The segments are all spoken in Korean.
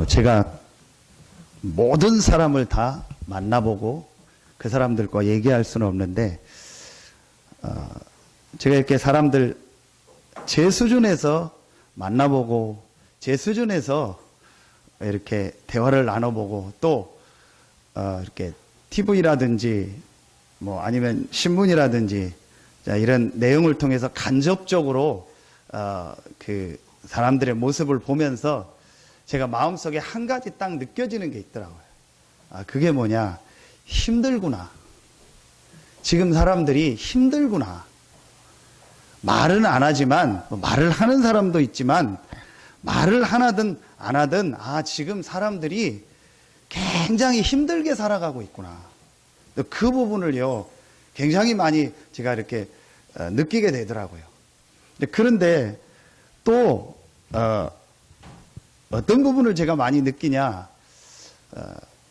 제가 모든 사람을 다 만나보고 그 사람들과 얘기할 수는 없는데, 제가 이렇게 사람들 제 수준에서 만나보고 제 수준에서 이렇게 대화를 나눠보고 또 이렇게 TV라든지 뭐 아니면 신문이라든지 이런 내용을 통해서 간접적으로 그 사람들의 모습을 보면서 제가 마음속에 한 가지 딱 느껴지는 게 있더라고요. 그게 뭐냐? 힘들구나. 지금 사람들이 힘들구나. 말은 안 하지만, 말을 하는 사람도 있지만, 말을 하든 안 하든, 지금 사람들이 굉장히 힘들게 살아가고 있구나. 그 부분을요, 굉장히 많이 제가 이렇게 느끼게 되더라고요. 그런데 또, 어떤 부분을 제가 많이 느끼냐,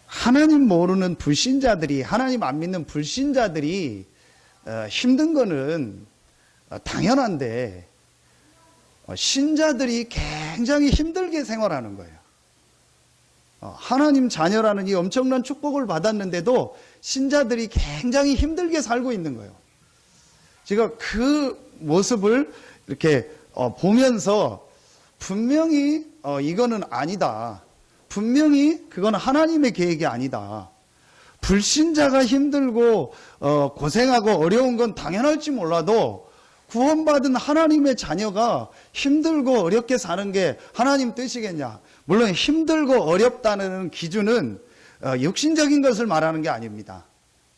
하나님 모르는 불신자들이, 하나님 안 믿는 불신자들이 힘든 거는 당연한데, 신자들이 굉장히 힘들게 생활하는 거예요. 하나님 자녀라는 이 엄청난 축복을 받았는데도 신자들이 굉장히 힘들게 살고 있는 거예요. 제가 그 모습을 이렇게 보면서 분명히 이거는 아니다. 분명히 그건 하나님의 계획이 아니다. 불신자가 힘들고 고생하고 어려운 건 당연할지 몰라도 구원받은 하나님의 자녀가 힘들고 어렵게 사는 게 하나님 뜻이겠냐? 물론 힘들고 어렵다는 기준은 육신적인 것을 말하는 게 아닙니다.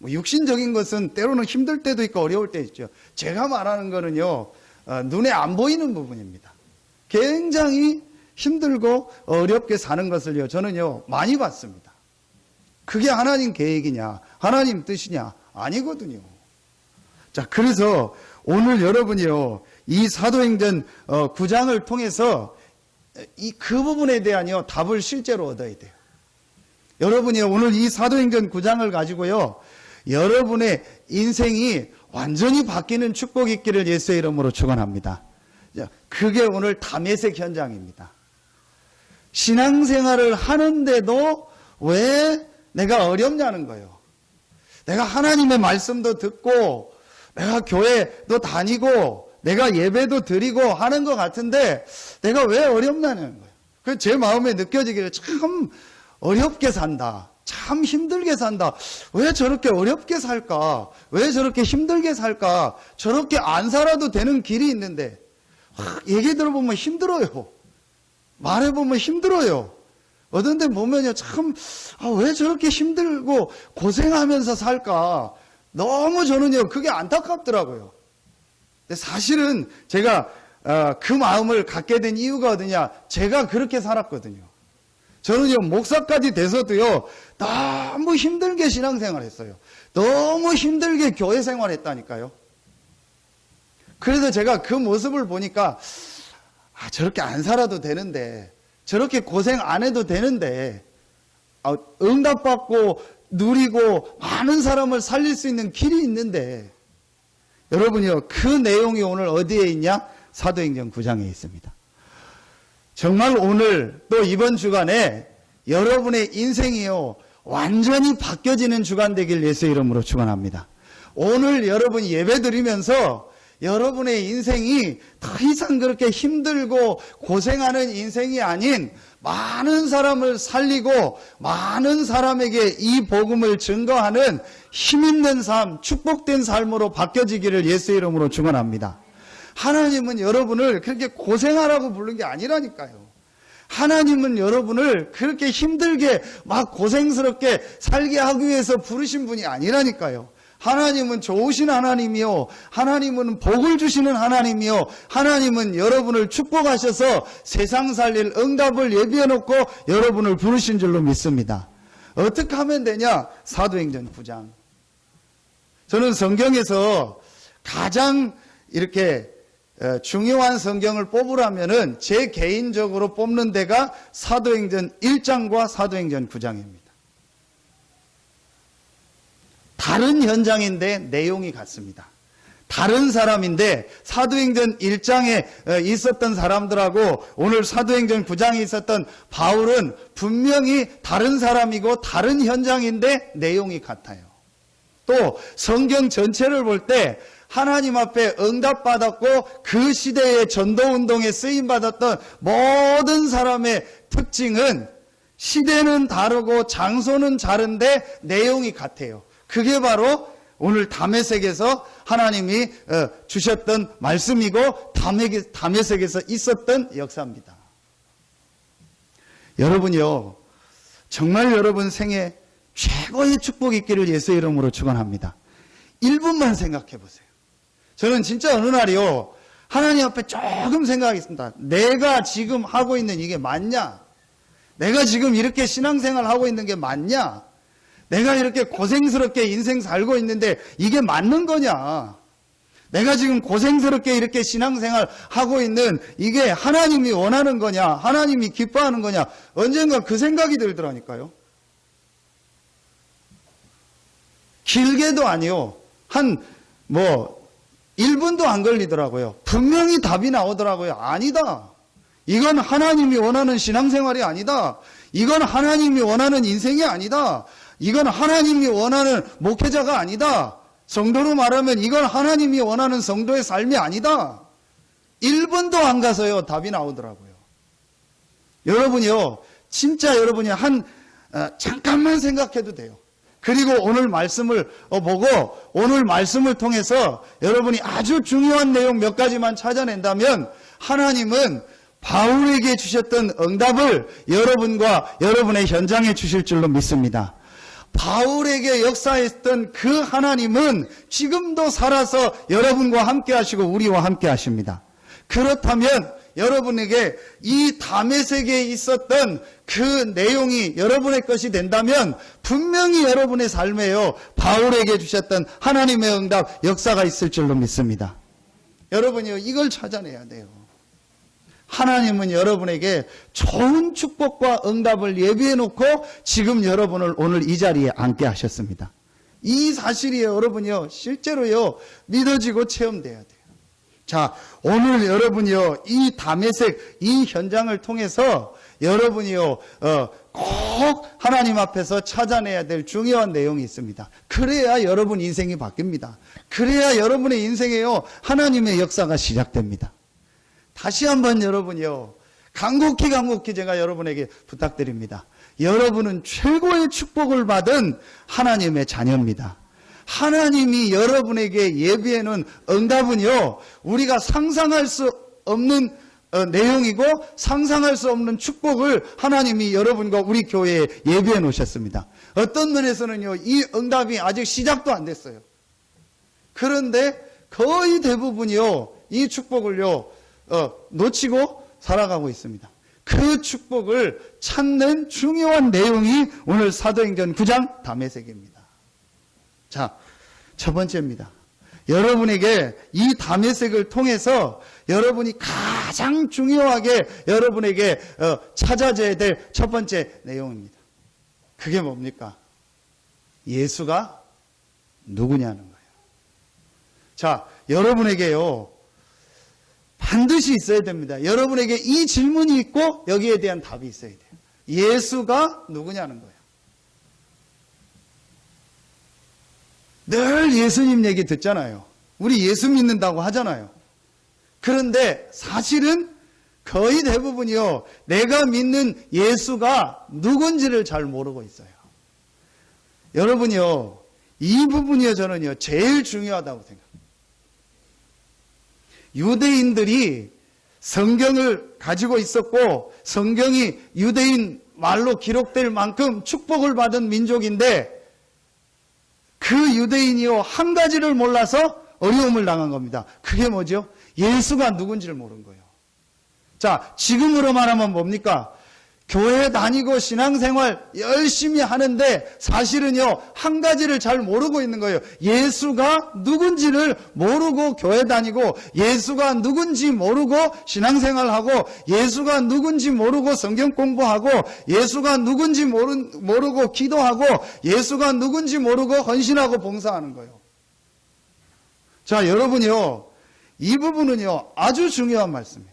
육신적인 것은 때로는 힘들 때도 있고 어려울 때 있죠. 제가 말하는 거는요, 눈에 안 보이는 부분입니다. 굉장히 힘들고 어렵게 사는 것을요, 저는요, 많이 봤습니다. 그게 하나님 계획이냐, 하나님 뜻이냐? 아니거든요. 자, 그래서 오늘 여러분이요, 이 사도행전 9장을 통해서 그 부분에 대한 답을 실제로 얻어야 돼요. 여러분이요, 오늘 이 사도행전 9장을 가지고요, 여러분의 인생이 완전히 바뀌는 축복이 있기를 예수의 이름으로 축원합니다. 그게 오늘 담에색 현장입니다. 신앙생활을 하는데도 왜 내가 어렵냐는 거예요. 내가 하나님의 말씀도 듣고 내가 교회도 다니고 내가 예배도 드리고 하는 것 같은데 내가 왜 어렵냐는 거예요. 그 제 마음에 느껴지기를 참 어렵게 산다. 참 힘들게 산다. 왜 저렇게 어렵게 살까? 왜 저렇게 힘들게 살까? 저렇게 안 살아도 되는 길이 있는데 얘기 들어보면 힘들어요. 말해보면 힘들어요. 어떤 데 보면요, 참, 왜 저렇게 힘들고 고생하면서 살까? 너무 저는요, 그게 안타깝더라고요. 근데 사실은 제가 그 마음을 갖게 된 이유가 어디냐? 제가 그렇게 살았거든요. 저는요, 목사까지 돼서도요, 너무 힘들게 신앙생활 했어요. 너무 힘들게 교회 생활 했다니까요. 그래서 제가 그 모습을 보니까, 저렇게 안 살아도 되는데, 저렇게 고생 안 해도 되는데, 응답받고 누리고 많은 사람을 살릴 수 있는 길이 있는데, 여러분이요, 그 내용이 오늘 어디에 있냐? 사도행전 9장에 있습니다. 정말 오늘 또 이번 주간에 여러분의 인생이요, 완전히 바뀌어지는 주간 되길 예수의 이름으로 축원합니다. 오늘 여러분 예배 드리면서 여러분의 인생이 더 이상 그렇게 힘들고 고생하는 인생이 아닌 많은 사람을 살리고 많은 사람에게 이 복음을 증거하는 힘있는 삶, 축복된 삶으로 바뀌어지기를 예수의 이름으로 축원합니다. 하나님은 여러분을 그렇게 고생하라고 부른 게 아니라니까요. 하나님은 여러분을 그렇게 힘들게 막 고생스럽게 살게 하기 위해서 부르신 분이 아니라니까요. 하나님은 좋으신 하나님이요, 하나님은 복을 주시는 하나님이요, 하나님은 여러분을 축복하셔서 세상 살릴 응답을 예비해 놓고 여러분을 부르신 줄로 믿습니다. 어떻게 하면 되냐? 사도행전 9장. 저는 성경에서 가장 이렇게 중요한 성경을 뽑으라면은 제 개인적으로 뽑는 데가 사도행전 1장과 사도행전 9장입니다. 다른 현장인데 내용이 같습니다. 다른 사람인데 사도행전 1장에 있었던 사람들하고 오늘 사도행전 9장에 있었던 바울은 분명히 다른 사람이고 다른 현장인데 내용이 같아요. 또 성경 전체를 볼 때 하나님 앞에 응답받았고 그 시대의 전도운동에 쓰임받았던 모든 사람의 특징은 시대는 다르고 장소는 다른데 내용이 같아요. 그게 바로 오늘 다메섹에서 하나님이 주셨던 말씀이고 다메섹에서 있었던 역사입니다. 여러분요, 정말 여러분 생에 최고의 축복이 있기를 예수의 이름으로 축원합니다. 1분만 생각해 보세요. 저는 진짜 어느 날이요, 하나님 앞에 조금 생각하겠습니다. 내가 지금 하고 있는 이게 맞냐? 내가 지금 이렇게 신앙생활 하고 있는 게 맞냐? 내가 이렇게 고생스럽게 인생 살고 있는데 이게 맞는 거냐? 내가 지금 고생스럽게 이렇게 신앙생활 하고 있는 이게 하나님이 원하는 거냐? 하나님이 기뻐하는 거냐? 언젠가 그 생각이 들더라니까요. 길게도 아니요. 1분도 안 걸리더라고요. 분명히 답이 나오더라고요. 아니다. 이건 하나님이 원하는 신앙생활이 아니다. 이건 하나님이 원하는 인생이 아니다. 이건 하나님이 원하는 목회자가 아니다. 성도로 말하면 이건 하나님이 원하는 성도의 삶이 아니다. 1분도 안 가서요, 답이 나오더라고요. 여러분이요, 진짜 여러분이 잠깐만 생각해도 돼요. 그리고 오늘 말씀을 보고 오늘 말씀을 통해서 여러분이 아주 중요한 내용 몇 가지만 찾아낸다면 하나님은 바울에게 주셨던 응답을 여러분과 여러분의 현장에 주실 줄로 믿습니다. 바울에게 역사했던 그 하나님은 지금도 살아서 여러분과 함께 하시고 우리와 함께 하십니다. 그렇다면 여러분에게 이 다메섹에 있었던 그 내용이 여러분의 것이 된다면 분명히 여러분의 삶에요, 바울에게 주셨던 하나님의 응답 역사가 있을 줄로 믿습니다. 여러분이요, 이걸 찾아내야 돼요. 하나님은 여러분에게 좋은 축복과 응답을 예비해 놓고 지금 여러분을 오늘 이 자리에 앉게 하셨습니다. 이 사실이 여러분이요, 실제로요, 믿어지고 체험돼야 돼요. 자, 오늘 여러분이요, 이 다메섹, 이 현장을 통해서 여러분이요, 꼭 하나님 앞에서 찾아내야 될 중요한 내용이 있습니다. 그래야 여러분 인생이 바뀝니다. 그래야 여러분의 인생에요, 하나님의 역사가 시작됩니다. 다시 한번 여러분이요, 간곡히 제가 여러분에게 부탁드립니다. 여러분은 최고의 축복을 받은 하나님의 자녀입니다. 하나님이 여러분에게 예비해 놓은 응답은요, 우리가 상상할 수 없는 내용이고 상상할 수 없는 축복을 하나님이 여러분과 우리 교회에 예비해 놓으셨습니다. 어떤 면에서는요, 이 응답이 아직 시작도 안 됐어요. 그런데 거의 대부분이요, 이 축복을요, 놓치고 살아가고 있습니다. 그 축복을 찾는 중요한 내용이 오늘 사도행전 9장 다메섹입니다. 자, 첫 번째입니다. 여러분에게 이 다메섹을 통해서 여러분이 가장 중요하게 여러분에게 찾아져야 될 첫 번째 내용입니다. 그게 뭡니까? 예수가 누구냐는 거예요. 자, 여러분에게요, 반드시 있어야 됩니다. 여러분에게 이 질문이 있고 여기에 대한 답이 있어야 돼요. 예수가 누구냐는 거예요. 늘 예수님 얘기 듣잖아요. 우리 예수 믿는다고 하잖아요. 그런데 사실은 거의 대부분이요, 내가 믿는 예수가 누군지를 잘 모르고 있어요. 여러분이요, 이 부분이요, 저는요, 제일 중요하다고 생각합니다. 유대인들이 성경을 가지고 있었고 성경이 유대인 말로 기록될 만큼 축복을 받은 민족인데 그 유대인이요, 한 가지를 몰라서 어려움을 당한 겁니다. 그게 뭐죠? 예수가 누군지를 모른 거예요. 자, 지금으로 말하면 뭡니까? 교회 다니고 신앙생활 열심히 하는데 사실은요, 한 가지를 잘 모르고 있는 거예요. 예수가 누군지를 모르고 교회 다니고, 예수가 누군지 모르고 신앙생활하고, 예수가 누군지 모르고 성경 공부하고, 예수가 누군지 모르고 기도하고, 예수가 누군지 모르고 헌신하고 봉사하는 거예요. 자, 여러분요, 이 부분은요, 아주 중요한 말씀이에요.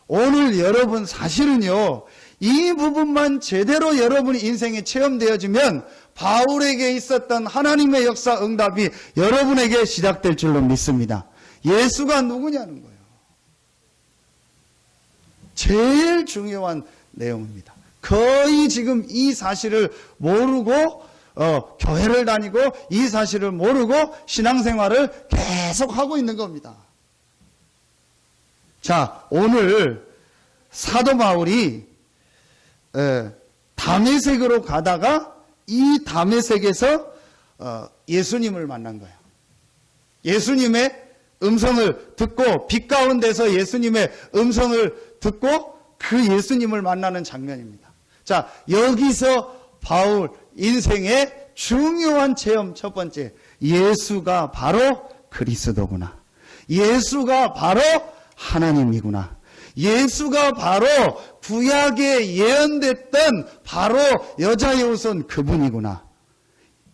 오늘 여러분 사실은요, 이 부분만 제대로 여러분의 인생에 체험되어지면 바울에게 있었던 하나님의 역사 응답이 여러분에게 시작될 줄로 믿습니다. 예수가 누구냐는 거예요. 제일 중요한 내용입니다. 거의 지금 이 사실을 모르고 교회를 다니고 이 사실을 모르고 신앙생활을 계속 하고 있는 겁니다. 자, 오늘 사도 바울이 다메섹으로 가다가 이 다메섹에서 예수님을 만난 거예요. 예수님의 음성을 듣고 빛 가운데서 예수님의 음성을 듣고 그 예수님을 만나는 장면입니다. 자, 여기서 바울 인생의 중요한 체험 첫 번째, 예수가 바로 그리스도구나. 예수가 바로 하나님이구나. 예수가 바로 구약에 예언됐던 바로 여자의 옷은 그분이구나.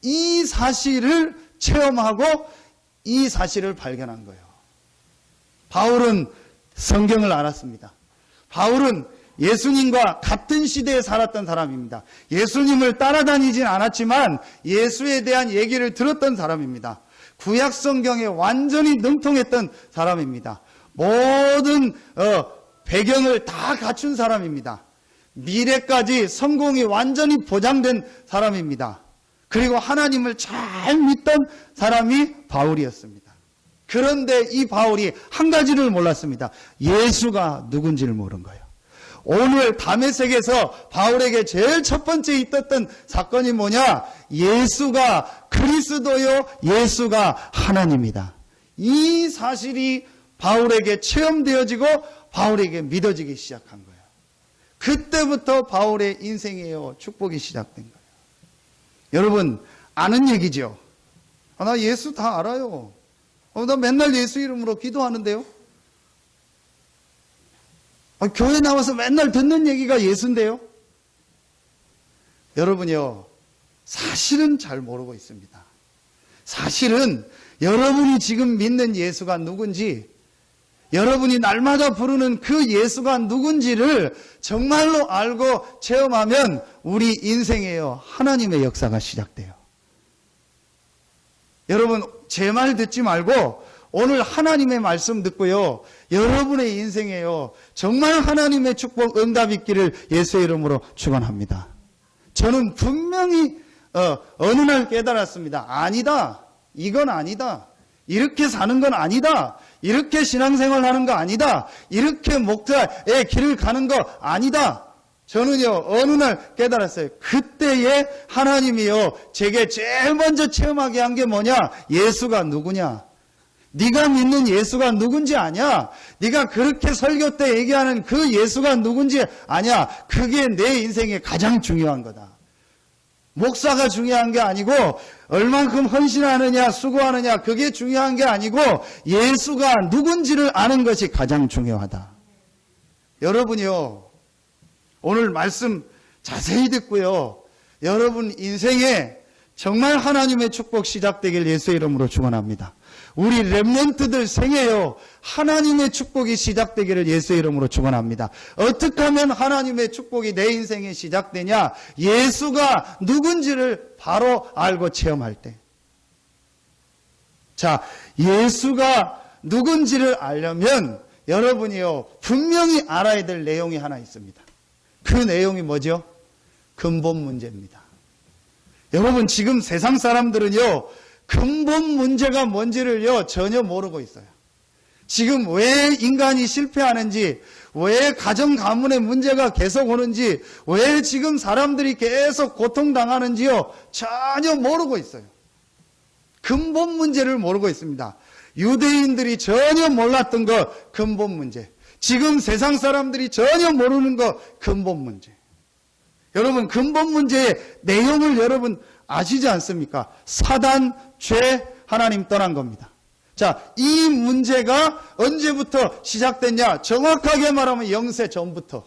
이 사실을 체험하고 이 사실을 발견한 거예요. 바울은 성경을 알았습니다. 바울은 예수님과 같은 시대에 살았던 사람입니다. 예수님을 따라다니진 않았지만 예수에 대한 얘기를 들었던 사람입니다. 구약 성경에 완전히 능통했던 사람입니다. 모든 배경을 다 갖춘 사람입니다. 미래까지 성공이 완전히 보장된 사람입니다. 그리고 하나님을 잘 믿던 사람이 바울이었습니다. 그런데 이 바울이 한 가지를 몰랐습니다. 예수가 누군지를 모른 거예요. 오늘 다메섹에서 바울에게 제일 첫 번째 있었던 사건이 뭐냐? 예수가 그리스도요, 예수가 하나님이다. 이 사실이 바울에게 체험되어지고 바울에게 믿어지기 시작한 거예요. 그때부터 바울의 인생에요, 축복이 시작된 거예요. 여러분 아는 얘기죠. 나 예수 다 알아요. 나 맨날 예수 이름으로 기도하는데요. 교회 나와서 맨날 듣는 얘기가 예수인데요. 여러분요, 사실은 잘 모르고 있습니다. 사실은 여러분이 지금 믿는 예수가 누군지, 여러분이 날마다 부르는 그 예수가 누군지를 정말로 알고 체험하면 우리 인생에요, 하나님의 역사가 시작돼요. 여러분 제 말 듣지 말고 오늘 하나님의 말씀 듣고요, 여러분의 인생에요, 정말 하나님의 축복 응답 있기를 예수의 이름으로 축원합니다. 저는 분명히 어느 날 깨달았습니다. 아니다, 이건 아니다, 이렇게 사는 건 아니다, 이렇게 신앙생활 하는 거 아니다, 이렇게 목자의 길을 가는 거 아니다. 저는요 어느 날 깨달았어요. 그때에 하나님이요 제게 제일 먼저 체험하게 한 게 뭐냐? 예수가 누구냐? 네가 믿는 예수가 누군지 아냐? 네가 그렇게 설교 때 얘기하는 그 예수가 누군지 아냐? 그게 내 인생에 가장 중요한 거다. 목사가 중요한 게 아니고 얼만큼 헌신하느냐 수고하느냐 그게 중요한 게 아니고 예수가 누군지를 아는 것이 가장 중요하다. 여러분이요 오늘 말씀 자세히 듣고요, 여러분 인생에 정말 하나님의 축복 시작되길 예수의 이름으로 축원합니다. 우리 렘넌트들 생에요 하나님의 축복이 시작되기를 예수의 이름으로 축원합니다. 어떻게 하면 하나님의 축복이 내 인생에 시작되냐? 예수가 누군지를 바로 알고 체험할 때. 자, 예수가 누군지를 알려면 여러분이요 분명히 알아야 될 내용이 하나 있습니다. 그 내용이 뭐죠? 근본 문제입니다. 여러분 지금 세상 사람들은요 근본 문제가 뭔지를요 전혀 모르고 있어요. 지금 왜 인간이 실패하는지, 왜 가정 가문의 문제가 계속 오는지, 왜 지금 사람들이 계속 고통당하는지요 전혀 모르고 있어요. 근본 문제를 모르고 있습니다. 유대인들이 전혀 몰랐던 거 근본 문제, 지금 세상 사람들이 전혀 모르는 거 근본 문제. 여러분 근본 문제의 내용을 여러분 아시지 않습니까? 사단, 죄, 하나님 떠난 겁니다. 자, 이 문제가 언제부터 시작됐냐? 정확하게 말하면 영세 전부터.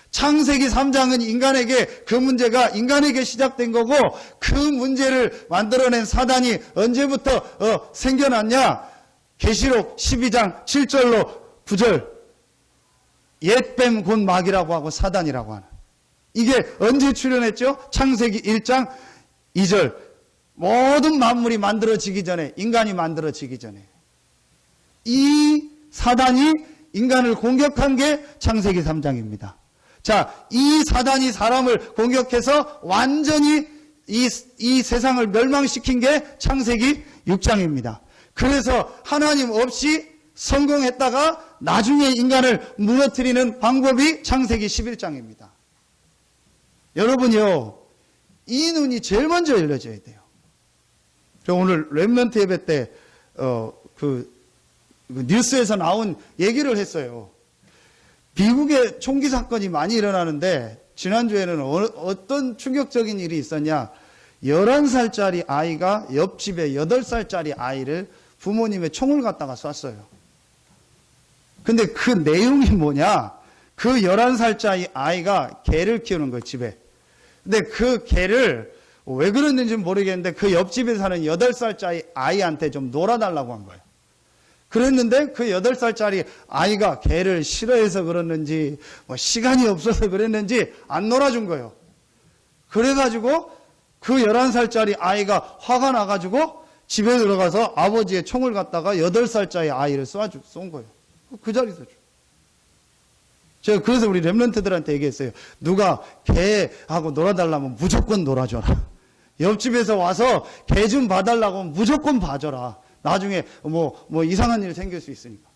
창세기 3장은 인간에게 그 문제가 인간에게 시작된 거고, 그 문제를 만들어낸 사단이 언제부터 생겨났냐? 계시록 12장 7절로 9절 옛뱀 곧 마귀라고 하고 사단이라고 하는, 이게 언제 출현했죠? 창세기 1장 2절 모든 만물이 만들어지기 전에, 인간이 만들어지기 전에 이 사단이 인간을 공격한 게 창세기 3장입니다. 자, 이 사단이 사람을 공격해서 완전히 이 세상을 멸망시킨 게 창세기 6장입니다. 그래서 하나님 없이 성공했다가 나중에 인간을 무너뜨리는 방법이 창세기 11장입니다. 여러분이요, 이 눈이 제일 먼저 열려져야 돼요. 저 오늘 렘넌트 예배 때 뉴스에서 나온 얘기를 했어요. 미국에 총기 사건이 많이 일어나는데 지난주에는 어떤 충격적인 일이 있었냐. 11살짜리 아이가 옆집에 8살짜리 아이를 부모님의 총을 갖다가 쐈어요. 근데 그 내용이 뭐냐. 그 11살짜리 아이가 개를 키우는 거예요, 집에. 근데 그 개를 왜 그랬는지 모르겠는데 그 옆집에 사는 8살짜리 아이한테 좀 놀아달라고 한 거예요. 그랬는데 그 8살짜리 아이가 개를 싫어해서 그랬는지 시간이 없어서 그랬는지 안 놀아준 거예요. 그래가지고 그 11살짜리 아이가 화가 나가지고 집에 들어가서 아버지의 총을 갖다가 8살짜리 아이를 쏜 거예요. 그 자리에서. 제가 그래서 우리 렘넌트들한테 얘기했어요. 누가 개하고 놀아달라면 무조건 놀아줘라. 옆집에서 와서 개 좀 봐달라고 하면 무조건 봐줘라. 나중에 뭐 이상한 일이 생길 수 있으니까.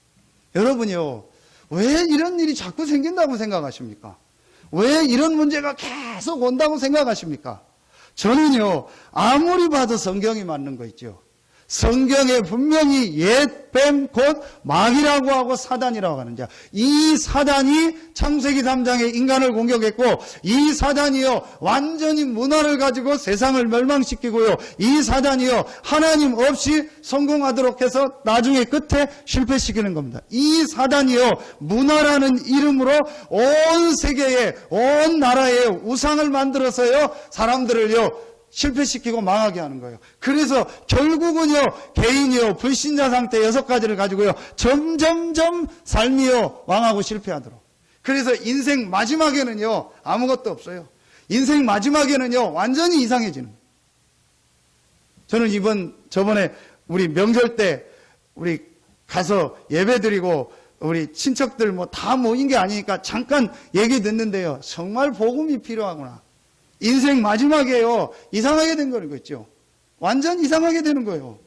여러분요, 왜 이런 일이 자꾸 생긴다고 생각하십니까? 왜 이런 문제가 계속 온다고 생각하십니까? 저는요, 아무리 봐도 성경이 맞는 거 있죠. 성경에 분명히 옛뱀 곧 마귀라고 하고 사단이라고 하는 자, 이 사단이 창세기 3장에 인간을 공격했고, 이 사단이요 완전히 문화를 가지고 세상을 멸망시키고요, 이 사단이요 하나님 없이 성공하도록 해서 나중에 끝에 실패시키는 겁니다. 이 사단이요 문화라는 이름으로 온 세계에, 온 나라에 우상을 만들어서요 사람들을요 실패시키고 망하게 하는 거예요. 그래서 결국은요, 개인이요, 불신자 상태 6가지를 가지고요, 점점점 삶이요, 망하고 실패하도록. 그래서 인생 마지막에는요, 아무것도 없어요. 인생 마지막에는요, 완전히 이상해지는 거예요. 저는 저번에 우리 명절 때, 우리 가서 예배 드리고, 우리 친척들 다 모인 게 아니니까 잠깐 얘기 듣는데요, 정말 복음이 필요하구나. 인생 마지막에요, 이상하게 된 거는 거죠. 완전 이상하게 되는 거예요.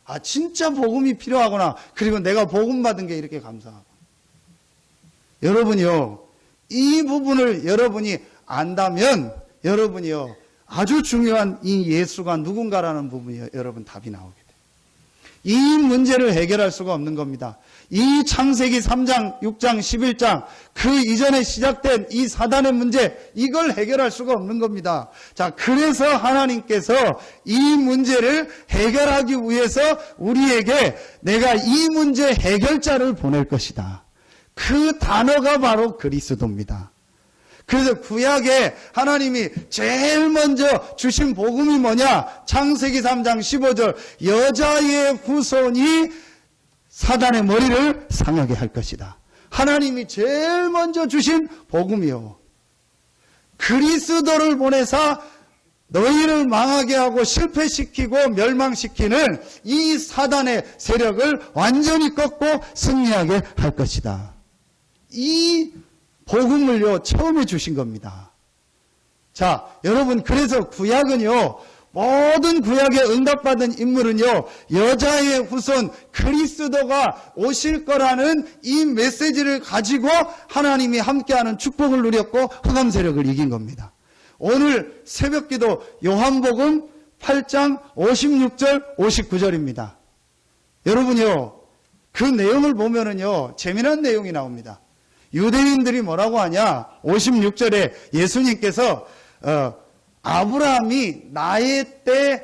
아, 진짜 복음이 필요하구나. 그리고 내가 복음 받은 게 이렇게 감사하고. 여러분이요, 이 부분을 여러분이 안다면, 여러분이요, 아주 중요한 이 예수가 누군가라는 부분이 여러분 답이 나오게 돼요. 이 문제를 해결할 수가 없는 겁니다. 이 창세기 3장, 6장, 11장 그 이전에 시작된 이 사단의 문제, 이걸 해결할 수가 없는 겁니다. 자, 그래서 하나님께서 이 문제를 해결하기 위해서 우리에게 내가 이 문제 해결자를 보낼 것이다. 그 단어가 바로 그리스도입니다. 그래서 구약에 하나님이 제일 먼저 주신 복음이 뭐냐? 창세기 3장 15절 여자의 후손이 사단의 머리를 상하게 할 것이다. 하나님이 제일 먼저 주신 복음이요. 그리스도를 보내사 너희를 망하게 하고 실패시키고 멸망시키는 이 사단의 세력을 완전히 꺾고 승리하게 할 것이다. 이 복음을요, 처음에 주신 겁니다. 자, 여러분, 그래서 구약은요, 모든 구약에 응답받은 인물은요, 여자의 후손 그리스도가 오실 거라는 이 메시지를 가지고 하나님이 함께하는 축복을 누렸고 흑암 세력을 이긴 겁니다. 오늘 새벽기도 요한복음 8장 56절 59절입니다. 여러분요, 그 내용을 보면은요, 재미난 내용이 나옵니다. 유대인들이 뭐라고 하냐? 56절에 예수님께서 아브라함이 나의 때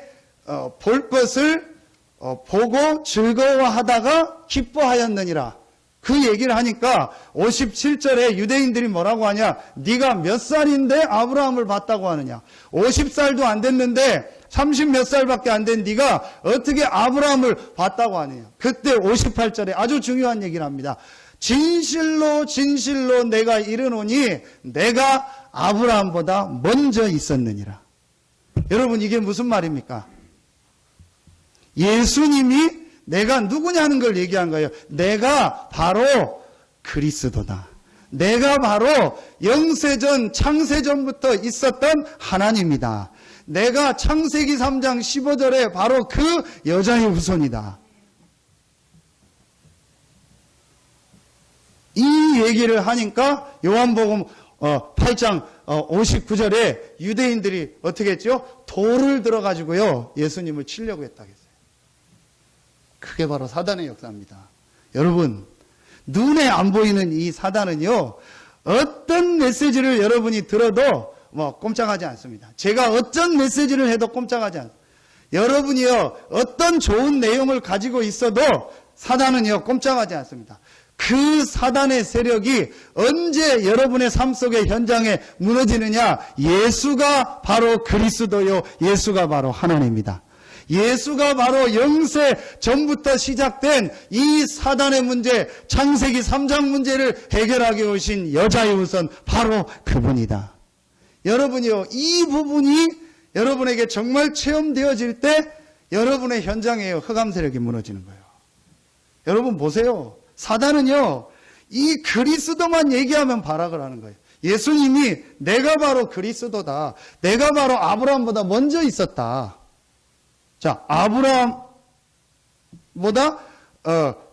볼 것을 보고 즐거워하다가 기뻐하였느니라. 그 얘기를 하니까 57절에 유대인들이 뭐라고 하냐? 네가 몇 살인데 아브라함을 봤다고 하느냐? 50살도 안 됐는데 30 몇 살밖에 안 된 네가 어떻게 아브라함을 봤다고 하느냐. 그때 58절에 아주 중요한 얘기를 합니다. 진실로 진실로 내가 이르노니 내가 아브라함보다 먼저 있었느니라. 여러분, 이게 무슨 말입니까? 예수님이 내가 누구냐는 걸 얘기한 거예요. 내가 바로 그리스도다. 내가 바로 영세전 창세전부터 있었던 하나님이다. 내가 창세기 3장 15절에 바로 그 여자의 후손이다. 이 얘기를 하니까 요한복음 8장 59절에 유대인들이 어떻게 했죠? 돌을 들어가지고요 예수님을 치려고 했다고 했어요. 그게 바로 사단의 역사입니다. 여러분, 눈에 안 보이는 이 사단은요 어떤 메시지를 여러분이 들어도 꼼짝하지 않습니다. 제가 어떤 메시지를 해도 꼼짝하지 않습니다. 여러분이요 어떤 좋은 내용을 가지고 있어도 사단은요 꼼짝하지 않습니다. 그 사단의 세력이 언제 여러분의 삶 속의 현장에 무너지느냐? 예수가 바로 그리스도요, 예수가 바로 하나님입니다. 예수가 바로 영세 전부터 시작된 이 사단의 문제, 창세기 3장 문제를 해결하기 오신 여자의 후손, 바로 그분이다. 여러분이요, 이 부분이 여러분에게 정말 체험되어질 때 여러분의 현장에 흑암 세력이 무너지는 거예요. 여러분 보세요. 사단은요, 이 그리스도만 얘기하면 발악을 하는 거예요. 예수님이 내가 바로 그리스도다. 내가 바로 아브라함보다 먼저 있었다. 자, 아브라함보다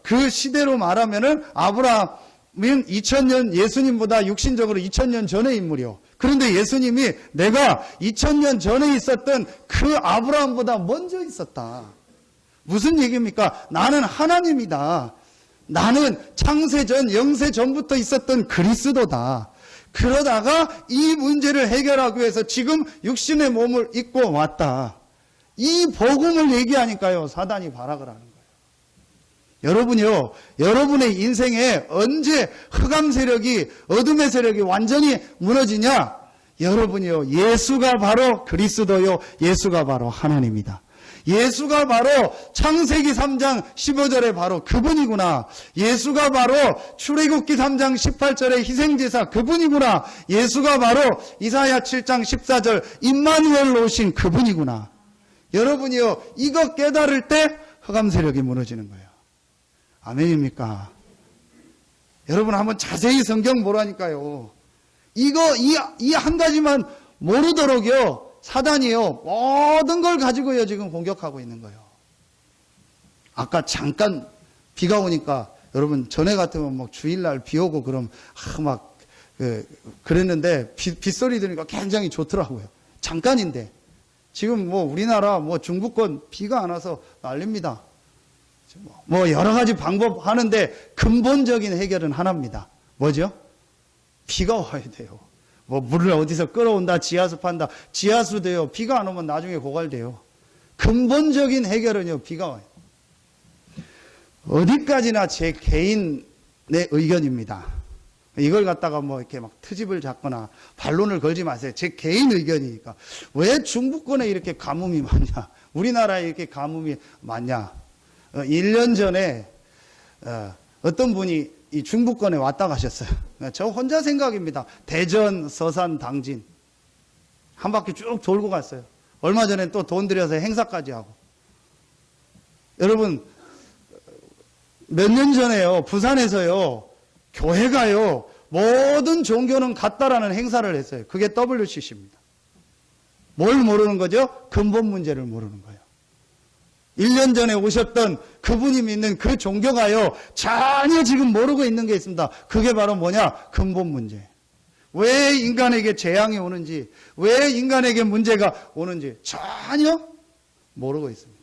그 시대로 말하면은 아브라함은 2000년 예수님보다 육신적으로 2000년 전의 인물이요. 그런데 예수님이 내가 2000년 전에 있었던 그 아브라함보다 먼저 있었다. 무슨 얘기입니까? 나는 하나님이다. 나는 창세전, 영세전부터 있었던 그리스도다. 그러다가 이 문제를 해결하기 위해서 지금 육신의 몸을 입고 왔다. 이 복음을 얘기하니까요, 사단이 발악을 하는 거예요. 여러분이요, 여러분의 인생에 언제 흑암 세력이, 어둠의 세력이 완전히 무너지냐? 여러분이요, 예수가 바로 그리스도요, 예수가 바로 하나님이다. 예수가 바로 창세기 3장 15절에 바로 그분이구나. 예수가 바로 출애굽기 3장 18절의 희생제사 그분이구나. 예수가 바로 이사야 7장 14절 임마누엘로 오신 그분이구나. 여러분이요, 이거 깨달을 때 흑암 세력이 무너지는 거예요. 아멘입니까? 여러분 한번 자세히 성경 보라니까요. 이거 이 한 가지만 모르도록요, 사단이요 모든 걸 가지고요 지금 공격하고 있는 거예요. 아까 잠깐 비가 오니까 여러분 전에 같으면 막 주일날 비 오고 그럼 막 그랬는데 빗소리 들으니까 굉장히 좋더라고요. 잠깐인데 지금 뭐 우리나라 뭐 중부권 비가 안 와서 난립니다. 뭐 여러 가지 방법 하는데 근본적인 해결은 하나입니다. 뭐죠? 비가 와야 돼요. 뭐 물을 어디서 끌어온다, 지하수 판다. 지하수도요, 비가 안 오면 나중에 고갈돼요. 근본적인 해결은요, 비가 와요. 어디까지나 제 개인의 의견입니다. 이걸 갖다가 뭐 이렇게 막 트집을 잡거나 반론을 걸지 마세요. 제 개인 의견이니까. 왜 중부권에 이렇게 가뭄이 많냐? 우리나라에 이렇게 가뭄이 많냐? 1년 전에 어떤 분이 이 중부권에 왔다 가셨어요. 저 혼자 생각입니다. 대전, 서산, 당진 한 바퀴 쭉 돌고 갔어요. 얼마 전에 또 돈 들여서 행사까지 하고. 여러분 몇 년 전에요, 부산에서요, 교회가요 모든 종교는 같다라는 행사를 했어요. 그게 WCC입니다. 뭘 모르는 거죠? 근본 문제를 모르는 거예요. 1년 전에 오셨던 그분이 믿는 그 종교가요, 전혀 지금 모르고 있는 게 있습니다. 그게 바로 뭐냐? 근본 문제. 왜 인간에게 재앙이 오는지, 왜 인간에게 문제가 오는지 전혀 모르고 있습니다.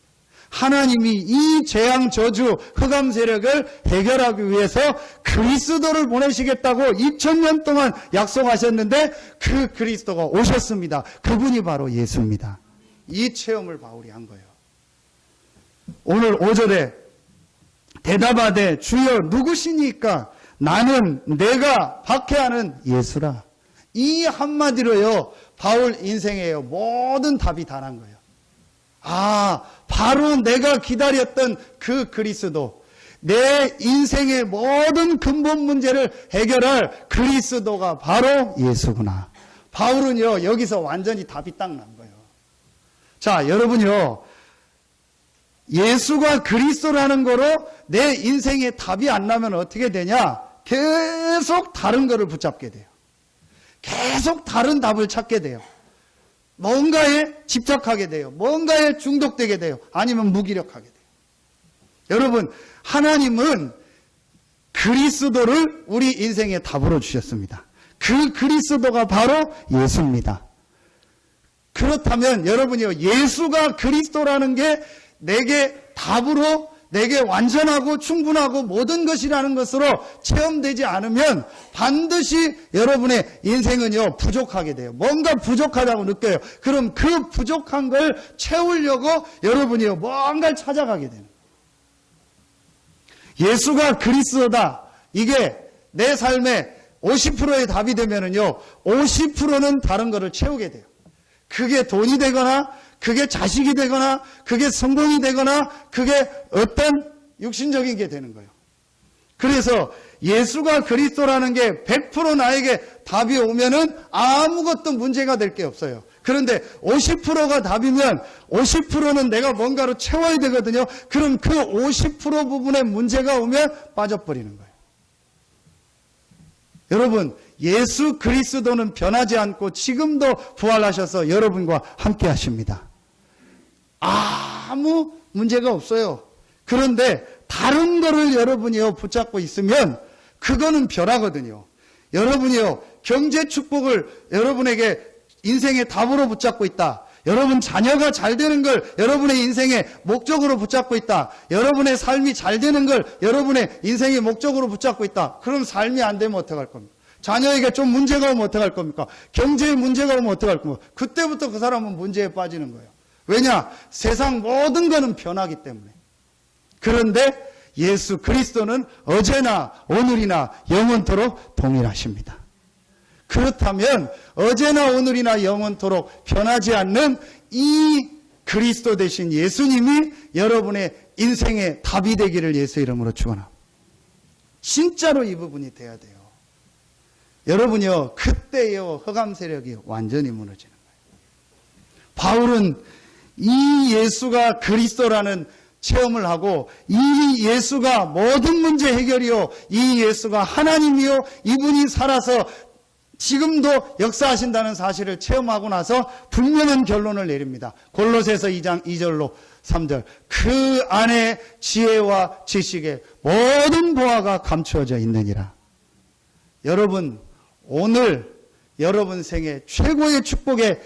하나님이 이 재앙, 저주, 흑암 세력을 해결하기 위해서 그리스도를 보내시겠다고 2000년 동안 약속하셨는데 그 그리스도가 오셨습니다. 그분이 바로 예수입니다. 이 체험을 바울이 한 거예요. 오늘 5절에 대답하되 주여 누구시니까? 나는 내가 박해하는 예수라. 이 한마디로요 바울 인생에요 모든 답이 다 난 거예요. 바로 내가 기다렸던 그 그리스도, 내 인생의 모든 근본 문제를 해결할 그리스도가 바로 예수구나. 바울은요, 여기서 완전히 답이 딱 난 거예요. 자, 여러분요, 예수가 그리스도라는 거로 내 인생에 답이 안 나면 어떻게 되냐? 계속 다른 거를 붙잡게 돼요. 계속 다른 답을 찾게 돼요. 뭔가에 집착하게 돼요. 뭔가에 중독되게 돼요. 아니면 무기력하게 돼요. 여러분, 하나님은 그리스도를 우리 인생의 답으로 주셨습니다. 그 그리스도가 바로 예수입니다. 그렇다면 여러분이요, 예수가 그리스도라는 게 내게 답으로, 내게 완전하고 충분하고 모든 것이라는 것으로 체험되지 않으면 반드시 여러분의 인생은요, 부족하게 돼요. 뭔가 부족하다고 느껴요. 그럼 그 부족한 걸 채우려고 여러분이요, 뭔가를 찾아가게 되는 거예요. 예수가 그리스도다. 이게 내 삶의 50%의 답이 되면은요, 50%는 다른 거를 채우게 돼요. 그게 돈이 되거나, 그게 자식이 되거나, 그게 성공이 되거나, 그게 어떤 육신적인 게 되는 거예요. 그래서 예수가 그리스도라는 게 100% 나에게 답이 오면은 아무것도 문제가 될 게 없어요. 그런데 50%가 답이면 50%는 내가 뭔가로 채워야 되거든요. 그럼 그 50% 부분에 문제가 오면 빠져버리는 거예요. 여러분, 예수 그리스도는 변하지 않고 지금도 부활하셔서 여러분과 함께 하십니다. 아무 문제가 없어요. 그런데 다른 거를 여러분이요, 붙잡고 있으면 그거는 변하거든요. 여러분이요, 경제 축복을 여러분에게 인생의 답으로 붙잡고 있다. 여러분 자녀가 잘 되는 걸 여러분의 인생의 목적으로 붙잡고 있다. 여러분의 삶이 잘 되는 걸 여러분의 인생의 목적으로 붙잡고 있다. 그럼 삶이 안 되면 어떡할 겁니까? 자녀에게 좀 문제가 오면 어떡할 겁니까? 경제에 문제가 오면 어떡할 겁니까? 그때부터 그 사람은 문제에 빠지는 거예요. 왜냐? 세상 모든 것은 변하기 때문에. 그런데 예수 그리스도는 어제나 오늘이나 영원토록 동일하십니다. 그렇다면 어제나 오늘이나 영원토록 변하지 않는 이 그리스도 되신 예수님이 여러분의 인생의 답이 되기를 예수 이름으로 축원합니다. 진짜로 이 부분이 돼야 돼요. 여러분이요, 그때요, 흑암 세력이 완전히 무너지는 거예요. 바울은 이 예수가 그리스도라는 체험을 하고, 이 예수가 모든 문제 해결이요, 이 예수가 하나님이요, 이분이 살아서 지금도 역사하신다는 사실을 체험하고 나서 분명한 결론을 내립니다. 골로새서 2장 2절로 3절. 그 안에 지혜와 지식의 모든 보화가 감추어져 있느니라. 여러분, 오늘 여러분 생애 최고의 축복의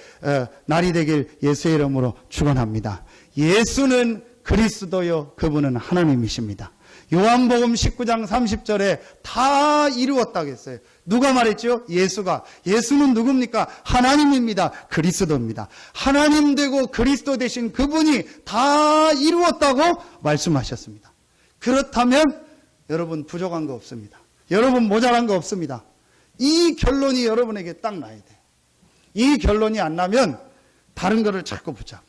날이 되길 예수의 이름으로 축원합니다. 예수는 그리스도요, 그분은 하나님이십니다. 요한복음 19장 30절에 다 이루었다고 했어요. 누가 말했죠? 예수가. 예수는 누굽니까? 하나님입니다. 그리스도입니다. 하나님 되고 그리스도 되신 그분이 다 이루었다고 말씀하셨습니다. 그렇다면 여러분 부족한 거 없습니다. 여러분 모자란 거 없습니다. 이 결론이 여러분에게 딱 나야 돼요. 이 결론이 안 나면 다른 거를 자꾸 붙잡아.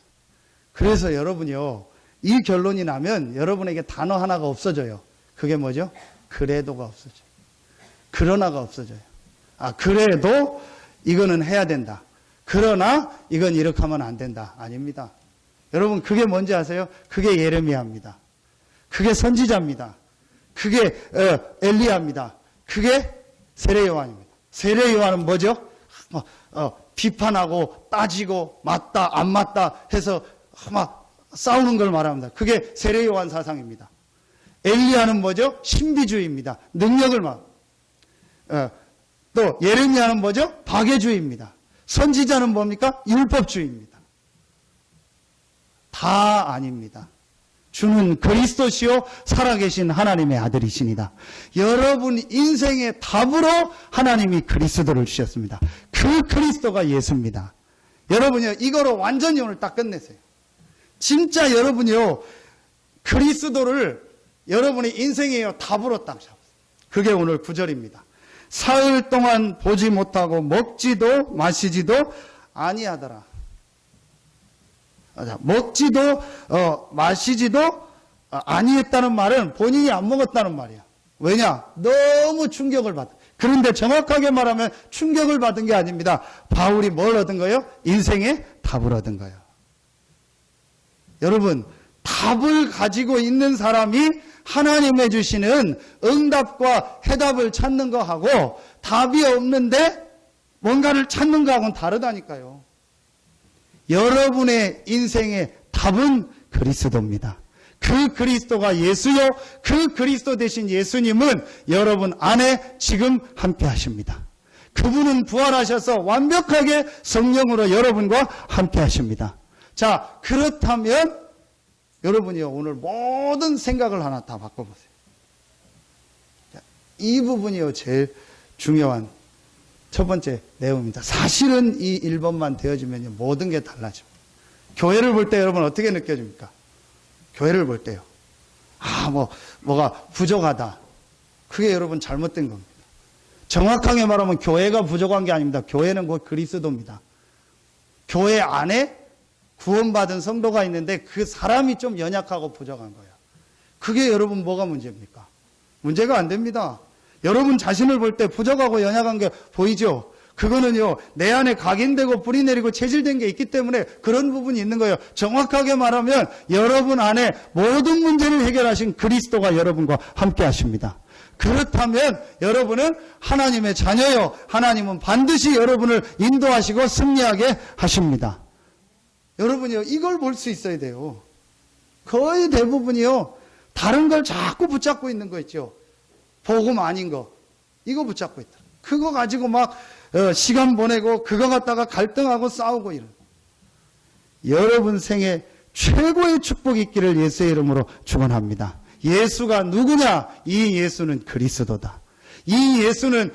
그래서 여러분이요, 이 결론이 나면 여러분에게 단어 하나가 없어져요. 그게 뭐죠? 그래도가 없어져요. 그러나가 없어져요. 그래도 이거는 해야 된다. 그러나 이건 이렇게 하면 안 된다. 아닙니다. 여러분, 그게 뭔지 아세요? 그게 예레미야입니다. 그게 선지자입니다. 그게 엘리야입니다. 그게 세례 요한입니다. 세례 요한은 뭐죠? 비판하고 따지고 맞다 안 맞다 해서 막 싸우는 걸 말합니다. 그게 세례 요한 사상입니다. 엘리야는 뭐죠? 신비주의입니다. 능력을 또 예레미야는 뭐죠? 박애주의입니다. 선지자는 뭡니까? 율법주의입니다. 다 아닙니다. 주는 그리스도시요 살아계신 하나님의 아들이시니다. 여러분 인생의 답으로 하나님이 그리스도를 주셨습니다. 그 그리스도가 예수입니다. 여러분이요, 이거로 완전히 오늘 딱 끝내세요. 진짜 여러분이요, 그리스도를 여러분의 인생의 답으로 딱 잡으세요. 그게 오늘 9절입니다. 사흘 동안 보지 못하고 먹지도 마시지도 아니하더라. 먹지도 마시지도 아니했다는 말은 본인이 안 먹었다는 말이야. 왜냐? 너무 충격을 받아. 그런데 정확하게 말하면 충격을 받은 게 아닙니다. 바울이 뭘 얻은 거예요? 인생의 답을 얻은 거예요. 여러분, 답을 가지고 있는 사람이 하나님의 주시는 응답과 해답을 찾는 거하고 답이 없는데 뭔가를 찾는 거하고는 다르다니까요. 여러분의 인생의 답은 그리스도입니다. 그 그리스도가 예수요, 그 그리스도 되신 예수님은 여러분 안에 지금 함께 하십니다. 그분은 부활하셔서 완벽하게 성령으로 여러분과 함께 하십니다. 자, 그렇다면 여러분이요, 오늘 모든 생각을 하나 다 바꿔보세요. 이 부분이요, 제일 중요한 첫 번째 내용입니다. 사실은 이 1번만 되어지면요, 모든 게 달라집니다. 교회를 볼 때 여러분 어떻게 느껴집니까? 교회를 볼 때요. 뭐가 부족하다. 그게 여러분 잘못된 겁니다. 정확하게 말하면 교회가 부족한 게 아닙니다. 교회는 곧 그리스도입니다. 교회 안에 구원받은 성도가 있는데 그 사람이 좀 연약하고 부족한 거예요. 그게 여러분 뭐가 문제입니까? 문제가 안 됩니다. 여러분 자신을 볼 때 부족하고 연약한 게 보이죠? 그거는요, 내 안에 각인되고 뿌리 내리고 체질된 게 있기 때문에 그런 부분이 있는 거예요. 정확하게 말하면 여러분 안에 모든 문제를 해결하신 그리스도가 여러분과 함께 하십니다. 그렇다면 여러분은 하나님의 자녀요. 하나님은 반드시 여러분을 인도하시고 승리하게 하십니다. 여러분이요, 이걸 볼 수 있어야 돼요. 거의 대부분이요, 다른 걸 자꾸 붙잡고 있는 거 있죠. 복음 아닌 거. 이거 붙잡고 있다. 그거 가지고 막 시간 보내고 그거 갖다가 갈등하고 싸우고 이런. 여러분 생에 최고의 축복이 있기를 예수의 이름으로 축원합니다. 예수가 누구냐? 이 예수는 그리스도다. 이 예수는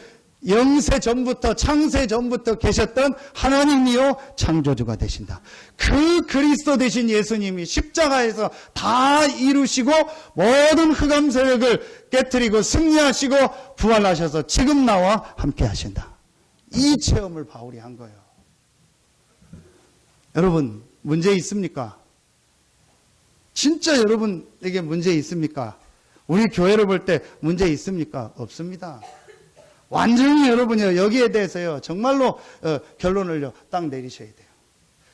영세 전부터 창세 전부터 계셨던 하나님이요 창조주가 되신다. 그 그리스도 되신 예수님이 십자가에서 다 이루시고 모든 흑암 세력을 깨뜨리고 승리하시고 부활하셔서 지금 나와 함께 하신다. 이 체험을 바울이 한 거예요. 여러분 문제 있습니까? 진짜 여러분에게 문제 있습니까? 우리 교회를 볼 때 문제 있습니까? 없습니다. 완전히 여러분이요, 여기에 대해서요, 정말로 결론을요, 딱 내리셔야 돼요.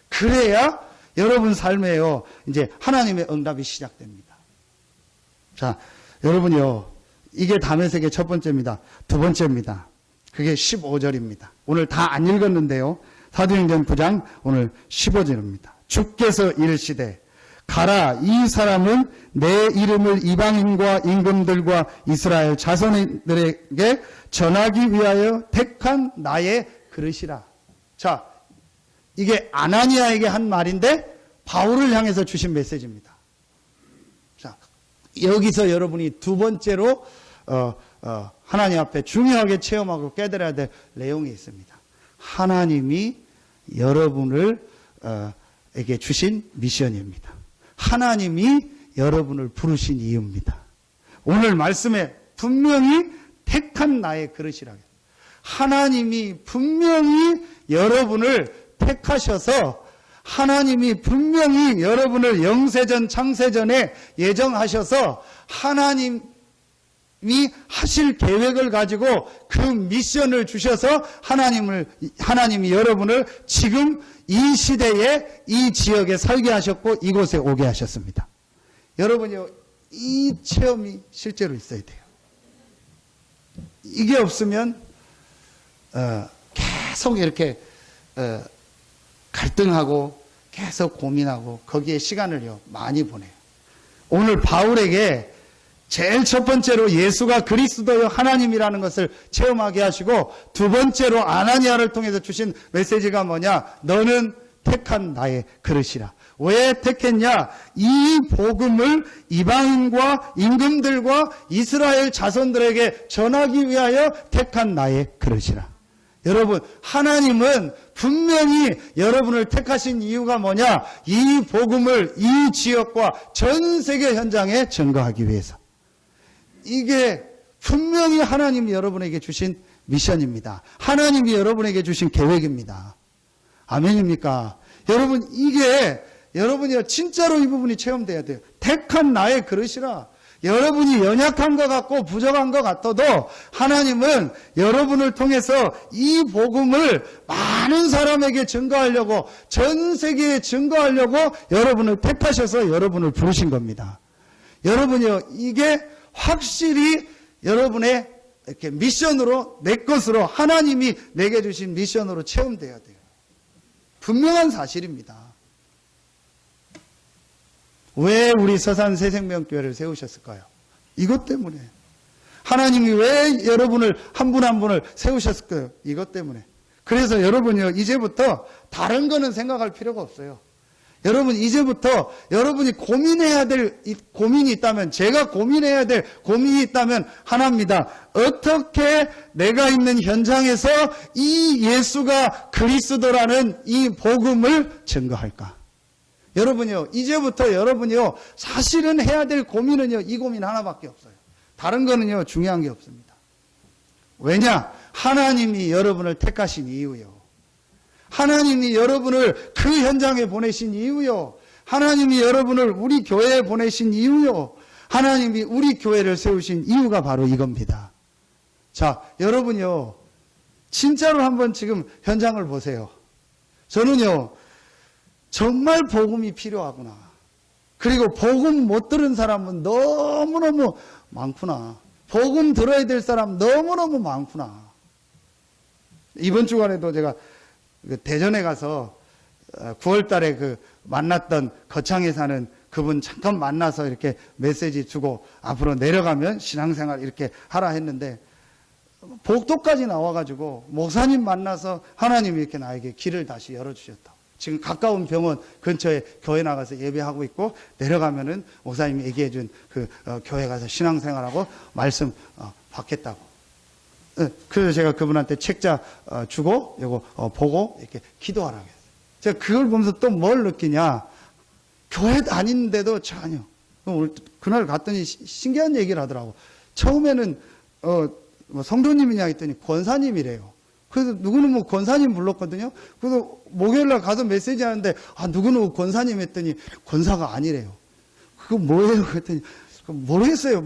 그래야 여러분 삶에요, 이제 하나님의 응답이 시작됩니다. 자, 여러분이요, 이게 다메섹의 첫 번째입니다. 두 번째입니다. 그게 15절입니다. 오늘 다 안 읽었는데요, 사도행전 9장 오늘 15절입니다. 주께서 이르시되 가라, 이 사람은 내 이름을 이방인과 임금들과 이스라엘 자손들에게 전하기 위하여 택한 나의 그릇이라. 자, 이게 아나니아에게 한 말인데 바울을 향해서 주신 메시지입니다. 자, 여기서 여러분이 두 번째로 하나님 앞에 중요하게 체험하고 깨달아야 될 내용이 있습니다. 하나님이 여러분을 에게 주신 미션입니다. 하나님이 여러분을 부르신 이유입니다. 오늘 말씀에 분명히 택한 나의 그릇이라고. 하나님이 분명히 여러분을 택하셔서 하나님이 분명히 여러분을 영세전 창세전에 예정하셔서 하나님이 하실 계획을 가지고 그 미션을 주셔서 하나님이 여러분을 지금 이 시대에 이 지역에 살게 하셨고 이곳에 오게 하셨습니다. 여러분요, 이 체험이 실제로 있어야 돼요. 이게 없으면 계속 이렇게 갈등하고 계속 고민하고 거기에 시간을요 많이 보내요. 오늘 바울에게 제일 첫 번째로 예수가 그리스도요 하나님이라는 것을 체험하게 하시고 두 번째로 아나니아를 통해서 주신 메시지가 뭐냐? 너는 택한 나의 그릇이라. 왜 택했냐? 이 복음을 이방인과 임금들과 이스라엘 자손들에게 전하기 위하여 택한 나의 그릇이라. 여러분, 하나님은 분명히 여러분을 택하신 이유가 뭐냐? 이 복음을 이 지역과 전 세계 현장에 전거하기 위해서. 이게 분명히 하나님이 여러분에게 주신 미션입니다. 하나님이 여러분에게 주신 계획입니다. 아멘입니까? 여러분, 이게 여러분이요, 진짜로 이 부분이 체험돼야 돼요. 택한 나의 그릇이라. 여러분이 연약한 것 같고 부족한 것 같아도 하나님은 여러분을 통해서 이 복음을 많은 사람에게 증거하려고, 전 세계에 증거하려고 여러분을 택하셔서 여러분을 부르신 겁니다. 여러분이요, 이게 확실히 여러분의 이렇게 미션으로, 내 것으로, 하나님이 내게 주신 미션으로 체험돼야 돼요. 분명한 사실입니다. 왜 우리 서산 새생명교회를 세우셨을까요? 이것 때문에. 하나님이 왜 여러분을 한 분 한 분을 세우셨을까요? 이것 때문에. 그래서 여러분이요, 이제부터 다른 거는 생각할 필요가 없어요. 여러분, 이제부터 여러분이 고민해야 될 고민이 있다면, 제가 고민해야 될 고민이 있다면 하나입니다. 어떻게 내가 있는 현장에서 이 예수가 그리스도라는 이 복음을 증거할까? 여러분이요, 이제부터 여러분이요, 사실은 해야 될 고민은요, 이 고민 하나밖에 없어요. 다른 거는요, 중요한 게 없습니다. 왜냐? 하나님이 여러분을 택하신 이유요. 하나님이 여러분을 그 현장에 보내신 이유요. 하나님이 여러분을 우리 교회에 보내신 이유요. 하나님이 우리 교회를 세우신 이유가 바로 이겁니다. 자, 여러분요, 진짜로 한번 지금 현장을 보세요. 저는요, 정말 복음이 필요하구나. 그리고 복음 못 들은 사람은 너무너무 많구나. 복음 들어야 될 사람 너무너무 많구나. 이번 주간에도 제가 대전에 가서 9월 달에 만났던 거창에 사는 그분 잠깐 만나서 이렇게 메시지 주고 앞으로 내려가면 신앙생활 이렇게 하라 했는데, 복도까지 나와가지고 목사님 만나서 하나님이 이렇게 나에게 길을 다시 열어주셨다. 지금 가까운 병원 근처에 교회 나가서 예배하고 있고, 내려가면은 목사님이 얘기해 준 교회 가서 신앙생활하고 말씀 받겠다고. 그래서 제가 그분한테 책자 주고 이거 보고 이렇게 기도하라고 했어요. 제가 그걸 보면서 또 뭘 느끼냐? 교회 다니는데도 전혀. 그날 갔더니 신기한 얘기를 하더라고. 처음에는 뭐 성도님이냐 했더니 권사님이래요. 그래서 누구는 권사님 불렀거든요. 그래서 목요일날 가서 메시지 하는데, 누구는 권사님 했더니 권사가 아니래요. 그거 뭐예요? 그랬더니 모르겠어요.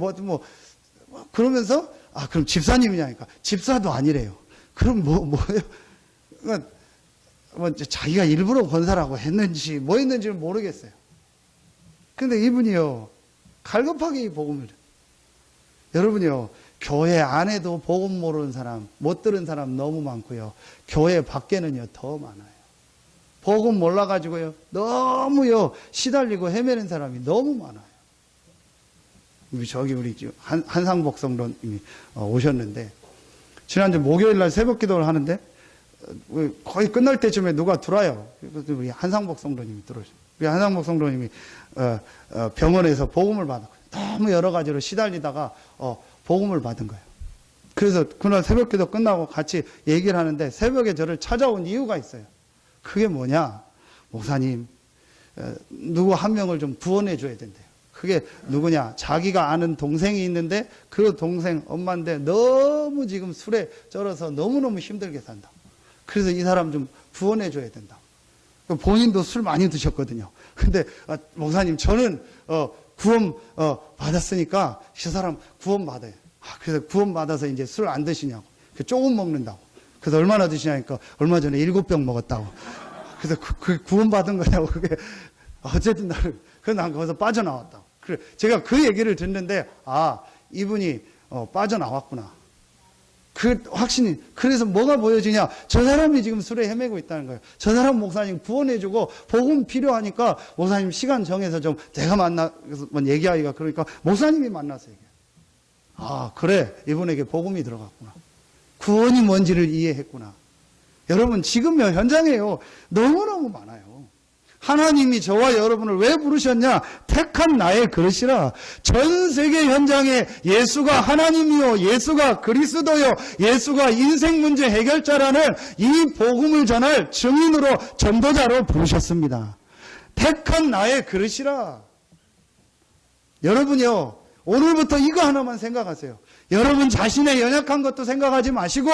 그러면서 그럼 집사님이냐니까 집사도 아니래요. 그럼 뭐예요? 그러니까 자기가 일부러 권사라고 했는지 뭐 했는지는 모르겠어요. 근데 이분이요, 갈급하게 이 복음을, 여러분이요, 교회 안에도 복음 모르는 사람, 못 들은 사람 너무 많고요. 교회 밖에는요, 더 많아요. 복음 몰라가지고요, 너무요, 시달리고 헤매는 사람이 너무 많아요. 저기 우리 한상복 성도님이 오셨는데, 지난주 목요일날 새벽 기도를 하는데 거의 끝날 때쯤에 누가 들어와요. 우리 한상복 성도님이 들어오죠. 우리 한상복 성도님이 병원에서 복음을 받았고, 너무 여러 가지로 시달리다가 복음을 받은 거예요. 그래서 그날 새벽 기도 끝나고 같이 얘기를 하는데, 새벽에 저를 찾아온 이유가 있어요. 그게 뭐냐? 목사님, 누구 한 명을 좀 구원해 줘야 된대요. 그게 누구냐? 자기가 아는 동생이 있는데 그 동생 엄마인데 너무 지금 술에 쩔어서 너무너무 힘들게 산다. 그래서 이 사람 좀 구원해 줘야 된다. 본인도 술 많이 드셨거든요. 근데 목사님, 저는 구원 받았으니까 이 사람 구원 받아요. 그래서 구원 받아서 이제 술 안 드시냐고. 조금 먹는다고. 그래서 얼마나 드시냐니까 얼마 전에 7병 먹었다고. 그래서 그 구원 받은 거냐고. 그게 어쨌든 난 거기서 빠져나왔다고. 그래, 제가 그 얘기를 듣는데, 이분이 빠져나왔구나. 그 확신이. 그래서 뭐가 보여지냐? 저 사람이 지금 술에 헤매고 있다는 거예요. 저 사람 목사님 구원해주고 복음 필요하니까 목사님 시간 정해서 좀 제가 만나서 얘기하기가 그러니까 목사님이 만나서 얘기해요. 그래, 이분에게 복음이 들어갔구나. 구원이 뭔지를 이해했구나. 여러분, 지금 현장에요, 너무너무 많아요. 하나님이 저와 여러분을 왜 부르셨냐? 택한 나의 그릇이라. 전 세계 현장에 예수가 하나님이요, 예수가 그리스도요, 예수가 인생 문제 해결자라는 이 복음을 전할 증인으로, 전도자로 부르셨습니다. 택한 나의 그릇이라. 여러분이요, 오늘부터 이거 하나만 생각하세요. 여러분 자신의 연약한 것도 생각하지 마시고,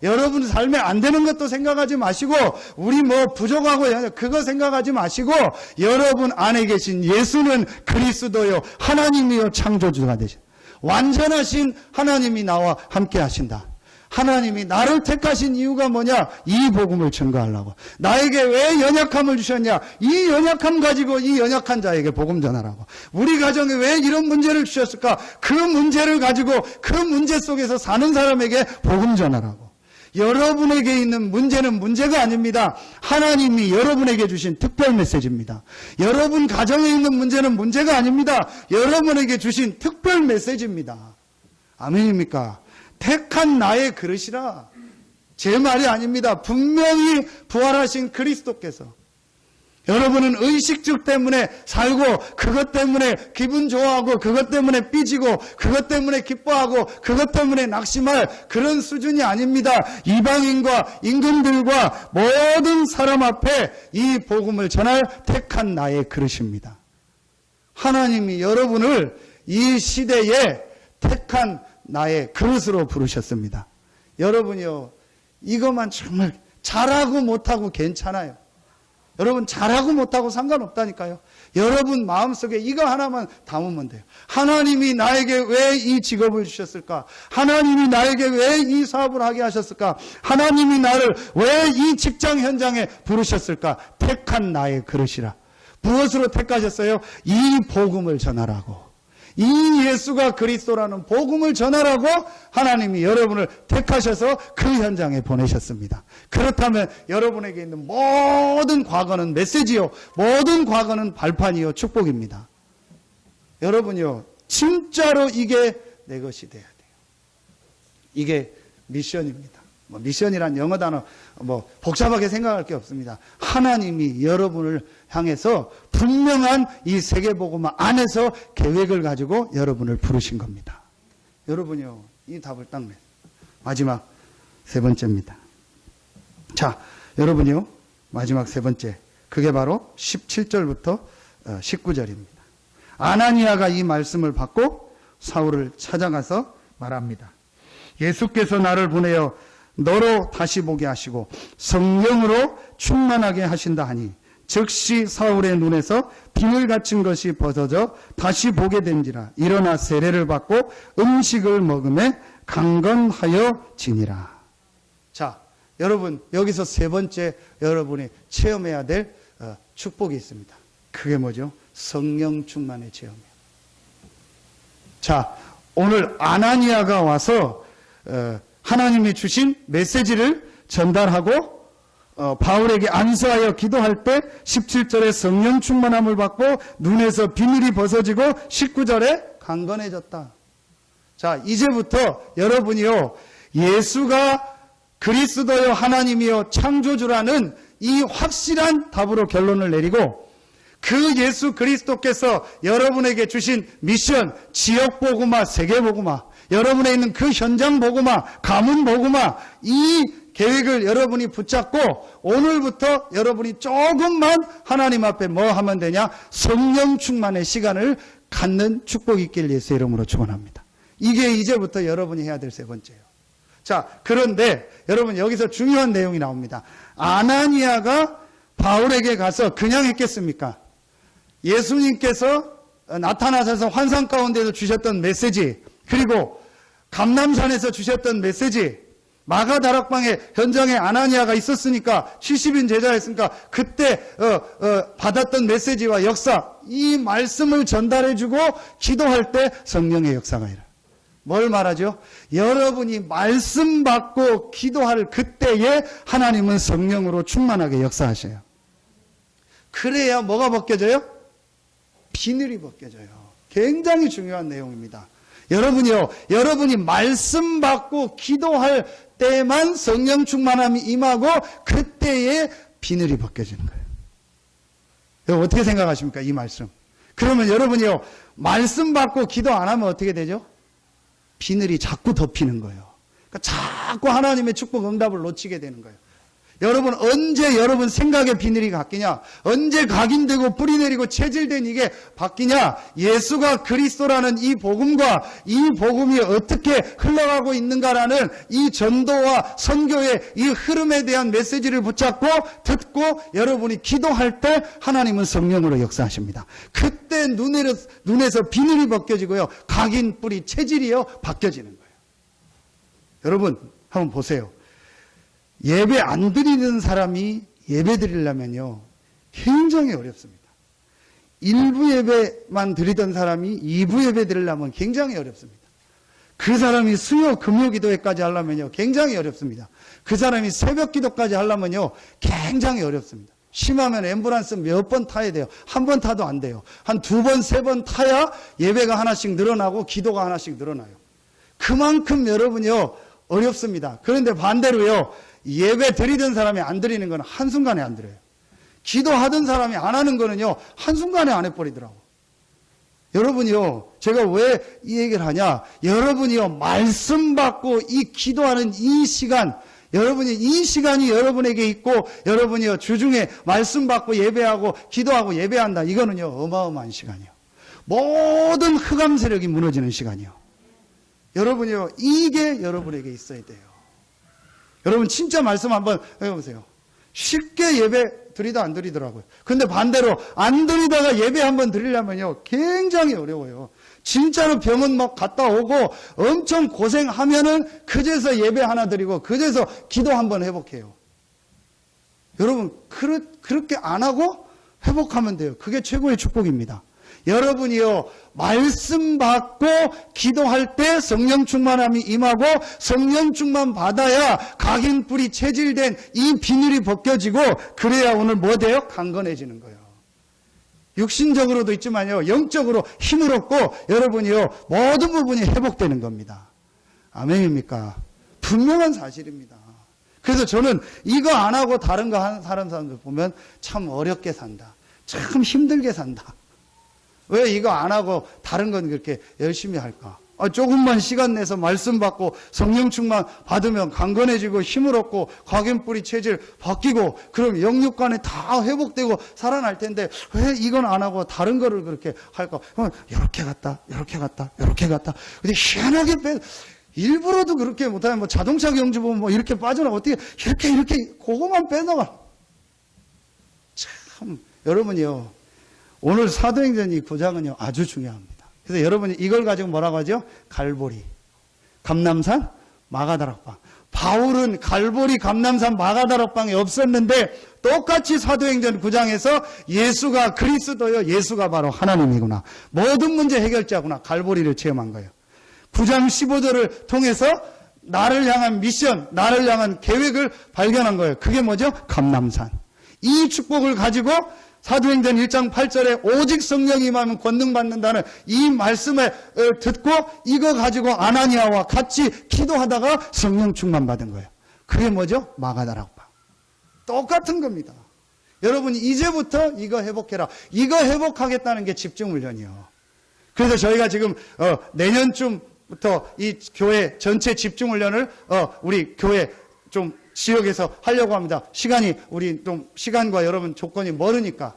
여러분 삶에 안 되는 것도 생각하지 마시고, 우리 뭐 부족하고 그거 생각하지 마시고, 여러분 안에 계신 예수는 그리스도요 하나님이요 창조주가 되신 완전하신 하나님이 나와 함께 하신다. 하나님이 나를 택하신 이유가 뭐냐? 이 복음을 증거하려고. 나에게 왜 연약함을 주셨냐? 이 연약함 가지고 이 연약한 자에게 복음 전하라고. 우리 가정에 왜 이런 문제를 주셨을까? 그 문제를 가지고 그 문제 속에서 사는 사람에게 복음 전하라고. 여러분에게 있는 문제는 문제가 아닙니다. 하나님이 여러분에게 주신 특별 메시지입니다. 여러분 가정에 있는 문제는 문제가 아닙니다. 여러분에게 주신 특별 메시지입니다. 아멘입니까? 택한 나의 그릇이라. 제 말이 아닙니다. 분명히 부활하신 그리스도께서 여러분은 의식주 때문에 살고, 그것 때문에 기분 좋아하고, 그것 때문에 삐지고, 그것 때문에 기뻐하고, 그것 때문에 낙심할 그런 수준이 아닙니다. 이방인과 임금들과 모든 사람 앞에 이 복음을 전할 택한 나의 그릇입니다. 하나님이 여러분을 이 시대에 택한 나의 그릇으로 부르셨습니다. 여러분이요, 이것만 정말 잘하고 못하고 괜찮아요. 여러분 잘하고 못하고 상관없다니까요. 여러분 마음속에 이거 하나만 담으면 돼요. 하나님이 나에게 왜 이 직업을 주셨을까? 하나님이 나에게 왜 이 사업을 하게 하셨을까? 하나님이 나를 왜 이 직장 현장에 부르셨을까? 택한 나의 그릇이라. 무엇으로 택하셨어요? 이 복음을 전하라고. 이 예수가 그리스도라는 복음을 전하라고 하나님이 여러분을 택하셔서 그 현장에 보내셨습니다. 그렇다면 여러분에게 있는 모든 과거는 메시지요, 모든 과거는 발판이요, 축복입니다. 여러분요, 진짜로 이게 내 것이 돼야 돼요. 이게 미션입니다. 미션이란 영어 단어 복잡하게 생각할 게 없습니다. 하나님이 여러분을 향해서 분명한 이 세계복음 안에서 계획을 가지고 여러분을 부르신 겁니다. 여러분이요, 이 답을 딱 내. 마지막 세 번째입니다. 자, 여러분이요, 마지막 세 번째. 그게 바로 17절부터 19절입니다. 아나니아가 이 말씀을 받고 사울을 찾아가서 말합니다. 예수께서 나를 보내어 너로 다시 보게 하시고 성령으로 충만하게 하신다 하니 즉시 사울의 눈에서 비늘 같은 것이 벗어져 다시 보게 된지라. 일어나 세례를 받고 음식을 먹음에 강건하여지니라. 자, 여러분 여기서 세 번째 여러분이 체험해야 될 축복이 있습니다. 그게 뭐죠? 성령 충만의 체험이에요. 자, 오늘 아나니아가 와서 하나님이 주신 메시지를 전달하고 바울에게 안수하여 기도할 때 17절에 성령 충만함을 받고 눈에서 비밀이 벗어지고 19절에 강건해졌다. 자, 이제부터 여러분이요, 예수가 그리스도요 하나님이요 창조주라는 이 확실한 답으로 결론을 내리고, 그 예수 그리스도께서 여러분에게 주신 미션, 지역복음화, 세계복음화, 여러분에 있는 그 현장 복음화, 가문 복음화, 이 계획을 여러분이 붙잡고 오늘부터 여러분이 조금만 하나님 앞에 뭐 하면 되냐? 성령 충만의 시간을 갖는 축복이 있길 예수의 이름으로 축원합니다. 이게 이제부터 여러분이 해야 될 세 번째예요. 자, 그런데 여러분 여기서 중요한 내용이 나옵니다. 아나니아가 바울에게 가서 그냥 했겠습니까? 예수님께서 나타나셔서 환상 가운데서 주셨던 메시지, 그리고 감람산에서 주셨던 메시지, 마가다락방의 현장에 아나니아가 있었으니까 70인 제자였으니까 그때 받았던 메시지와 역사, 이 말씀을 전달해주고 기도할 때 성령의 역사가 일어나요. 뭘 말하죠? 여러분이 말씀 받고 기도할 그때에 하나님은 성령으로 충만하게 역사하셔요. 그래야 뭐가 벗겨져요? 비늘이 벗겨져요. 굉장히 중요한 내용입니다. 여러분이요, 여러분이 말씀 받고 기도할 때만 성령 충만함이 임하고 그때에 비늘이 벗겨지는 거예요. 여러분 어떻게 생각하십니까? 이 말씀. 그러면 여러분이요, 말씀 받고 기도 안 하면 어떻게 되죠? 비늘이 자꾸 덮이는 거예요. 그러니까 자꾸 하나님의 축복 응답을 놓치게 되는 거예요. 여러분 언제 여러분 생각의 비늘이 바뀌냐? 언제 각인되고 뿌리 내리고 체질된 이게 바뀌냐? 예수가 그리스도라는 이 복음과 이 복음이 어떻게 흘러가고 있는가라는 이 전도와 선교의 이 흐름에 대한 메시지를 붙잡고 듣고 여러분이 기도할 때 하나님은 성령으로 역사하십니다. 그때 눈에서 비늘이 벗겨지고요. 각인 뿌리 체질이요 바뀌어지는 거예요. 여러분 한번 보세요. 예배 안 드리는 사람이 예배 드리려면요 굉장히 어렵습니다. 1부 예배만 드리던 사람이 2부 예배 드리려면 굉장히 어렵습니다. 그 사람이 수요 금요 기도회까지 하려면요 굉장히 어렵습니다. 그 사람이 새벽 기도까지 하려면요 굉장히 어렵습니다. 심하면 앰뷸런스 몇 번 타야 돼요. 한 번 타도 안 돼요. 한 2번, 3번 타야 예배가 하나씩 늘어나고 기도가 하나씩 늘어나요. 그만큼 여러분요 어렵습니다. 그런데 반대로요 예배 드리던 사람이 안 드리는 건 한순간에 안 드려요. 기도하던 사람이 안 하는 거는요 한순간에 안 해버리더라고. 여러분이요 제가 왜 이 얘기를 하냐, 여러분이요 말씀 받고 이 기도하는 이 시간, 여러분이 이 시간이 여러분에게 있고 여러분이요 주중에 말씀 받고 예배하고 기도하고 예배한다, 이거는요 어마어마한 시간이요. 모든 흑암 세력이 무너지는 시간이요. 여러분이요 이게 여러분에게 있어야 돼요. 여러분 진짜 말씀 한번 해보세요. 쉽게 예배 드리다 안 드리더라고요. 근데 반대로 안 드리다가 예배 한번 드리려면요 굉장히 어려워요. 진짜로 병원 막 갔다 오고 엄청 고생하면은 그제서 예배 하나 드리고 그제서 기도 한번 회복해요. 여러분 그렇게 안 하고 회복하면 돼요. 그게 최고의 축복입니다. 여러분이요 말씀 받고 기도할 때 성령 충만함이 임하고 성령 충만 받아야 각인 뿌리 체질된 이 비늘이 벗겨지고 그래야 오늘 뭐 돼요? 강건해지는 거예요. 육신적으로도 있지만요 영적으로 힘을 얻고 여러분이요 모든 부분이 회복되는 겁니다. 아멘입니까? 분명한 사실입니다. 그래서 저는 이거 안 하고 다른 거 하는 사람들 보면 참 어렵게 산다, 참 힘들게 산다. 왜 이거 안 하고 다른 건 그렇게 열심히 할까? 조금만 시간 내서 말씀 받고 성령 충만 받으면 강건해지고 힘을 얻고 각인뿌리 체질 바뀌고 그럼 영육간에 다 회복되고 살아날 텐데 왜 이건 안 하고 다른 거를 그렇게 할까? 이렇게 갔다 이렇게 갔다 이렇게 갔다. 근데 희한하게 일부러도 그렇게 못하면 뭐 자동차 경주 보면 뭐 이렇게 빠져나가 어떻게 이렇게 그거만 빼다가 참 여러분이요 오늘 사도행전 이 9장은요 아주 중요합니다. 그래서 여러분이 이걸 가지고 뭐라고 하죠? 갈보리, 감람산, 마가다락방. 바울은 갈보리, 감람산, 마가다락방이 없었는데 똑같이 사도행전 9장에서 예수가 그리스도요, 예수가 바로 하나님이구나, 모든 문제 해결자구나, 갈보리를 체험한 거예요. 9장 15절을 통해서 나를 향한 미션, 나를 향한 계획을 발견한 거예요. 그게 뭐죠? 감람산. 이 축복을 가지고 사도행전 1장 8절에 오직 성령이 임하면 권능 받는다는 이 말씀을 듣고 이거 가지고 아나니아와 같이 기도하다가 성령 충만 받은 거예요. 그게 뭐죠? 마가다락방. 똑같은 겁니다. 여러분 이제부터 이거 회복해라. 이거 회복하겠다는 게 집중훈련이요. 그래서 저희가 지금 내년쯤부터 이 교회 전체 집중훈련을 우리 교회 좀 지역에서 하려고 합니다. 우리 좀 시간과 여러분 조건이 멀으니까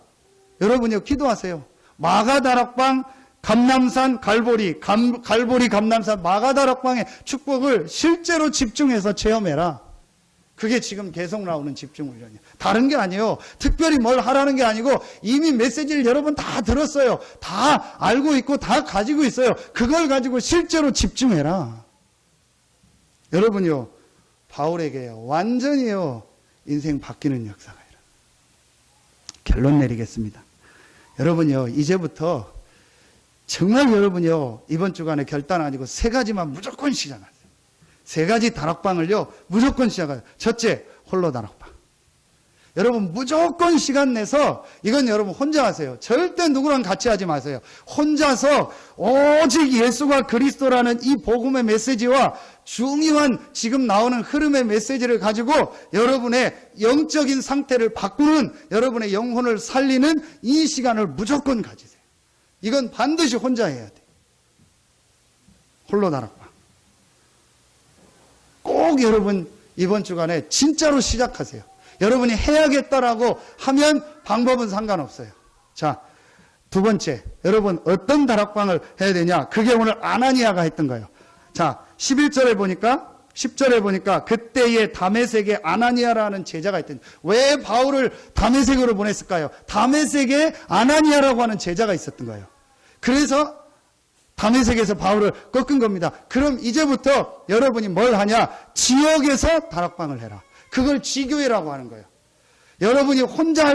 여러분이요 기도하세요. 마가다락방, 감람산, 갈보리, 감람산, 마가다락방의 축복을 실제로 집중해서 체험해라. 그게 지금 계속 나오는 집중훈련이에요. 다른 게 아니에요. 특별히 뭘 하라는 게 아니고 이미 메시지를 여러분 다 들었어요. 다 알고 있고 다 가지고 있어요. 그걸 가지고 실제로 집중해라. 여러분이요 바울에게요 완전히요 인생 바뀌는 역사가 일어나요. 결론 내리겠습니다. 여러분요 이제부터 정말 여러분요 이번 주간에 결단 아니고 3가지만 무조건 시작하세요. 3가지 다락방을요 무조건 시작하세요. 첫째, 홀로 다락방. 여러분 무조건 시간 내서, 이건 여러분 혼자 하세요. 절대 누구랑 같이 하지 마세요. 혼자서 오직 예수가 그리스도라는 이 복음의 메시지와 중요한 지금 나오는 흐름의 메시지를 가지고 여러분의 영적인 상태를 바꾸는, 여러분의 영혼을 살리는 이 시간을 무조건 가지세요. 이건 반드시 혼자 해야 돼요. 홀로 다락방. 꼭 여러분 이번 주간에 진짜로 시작하세요. 여러분이 해야겠다라고 하면 방법은 상관없어요. 자, 두 번째, 여러분 어떤 다락방을 해야 되냐? 그게 오늘 아나니아가 했던 거예요. 자, 11절에 보니까 10절에 보니까 그때의 다메섹에 아나니아라는 제자가 있던, 왜 바울을 다메섹으로 보냈을까요? 다메섹에 아나니아라고 하는 제자가 있었던 거예요. 그래서 다메섹에서 바울을 꺾은 겁니다. 그럼 이제부터 여러분이 뭘 하냐? 지역에서 다락방을 해라. 그걸 지교회라고 하는 거예요. 여러분이 혼자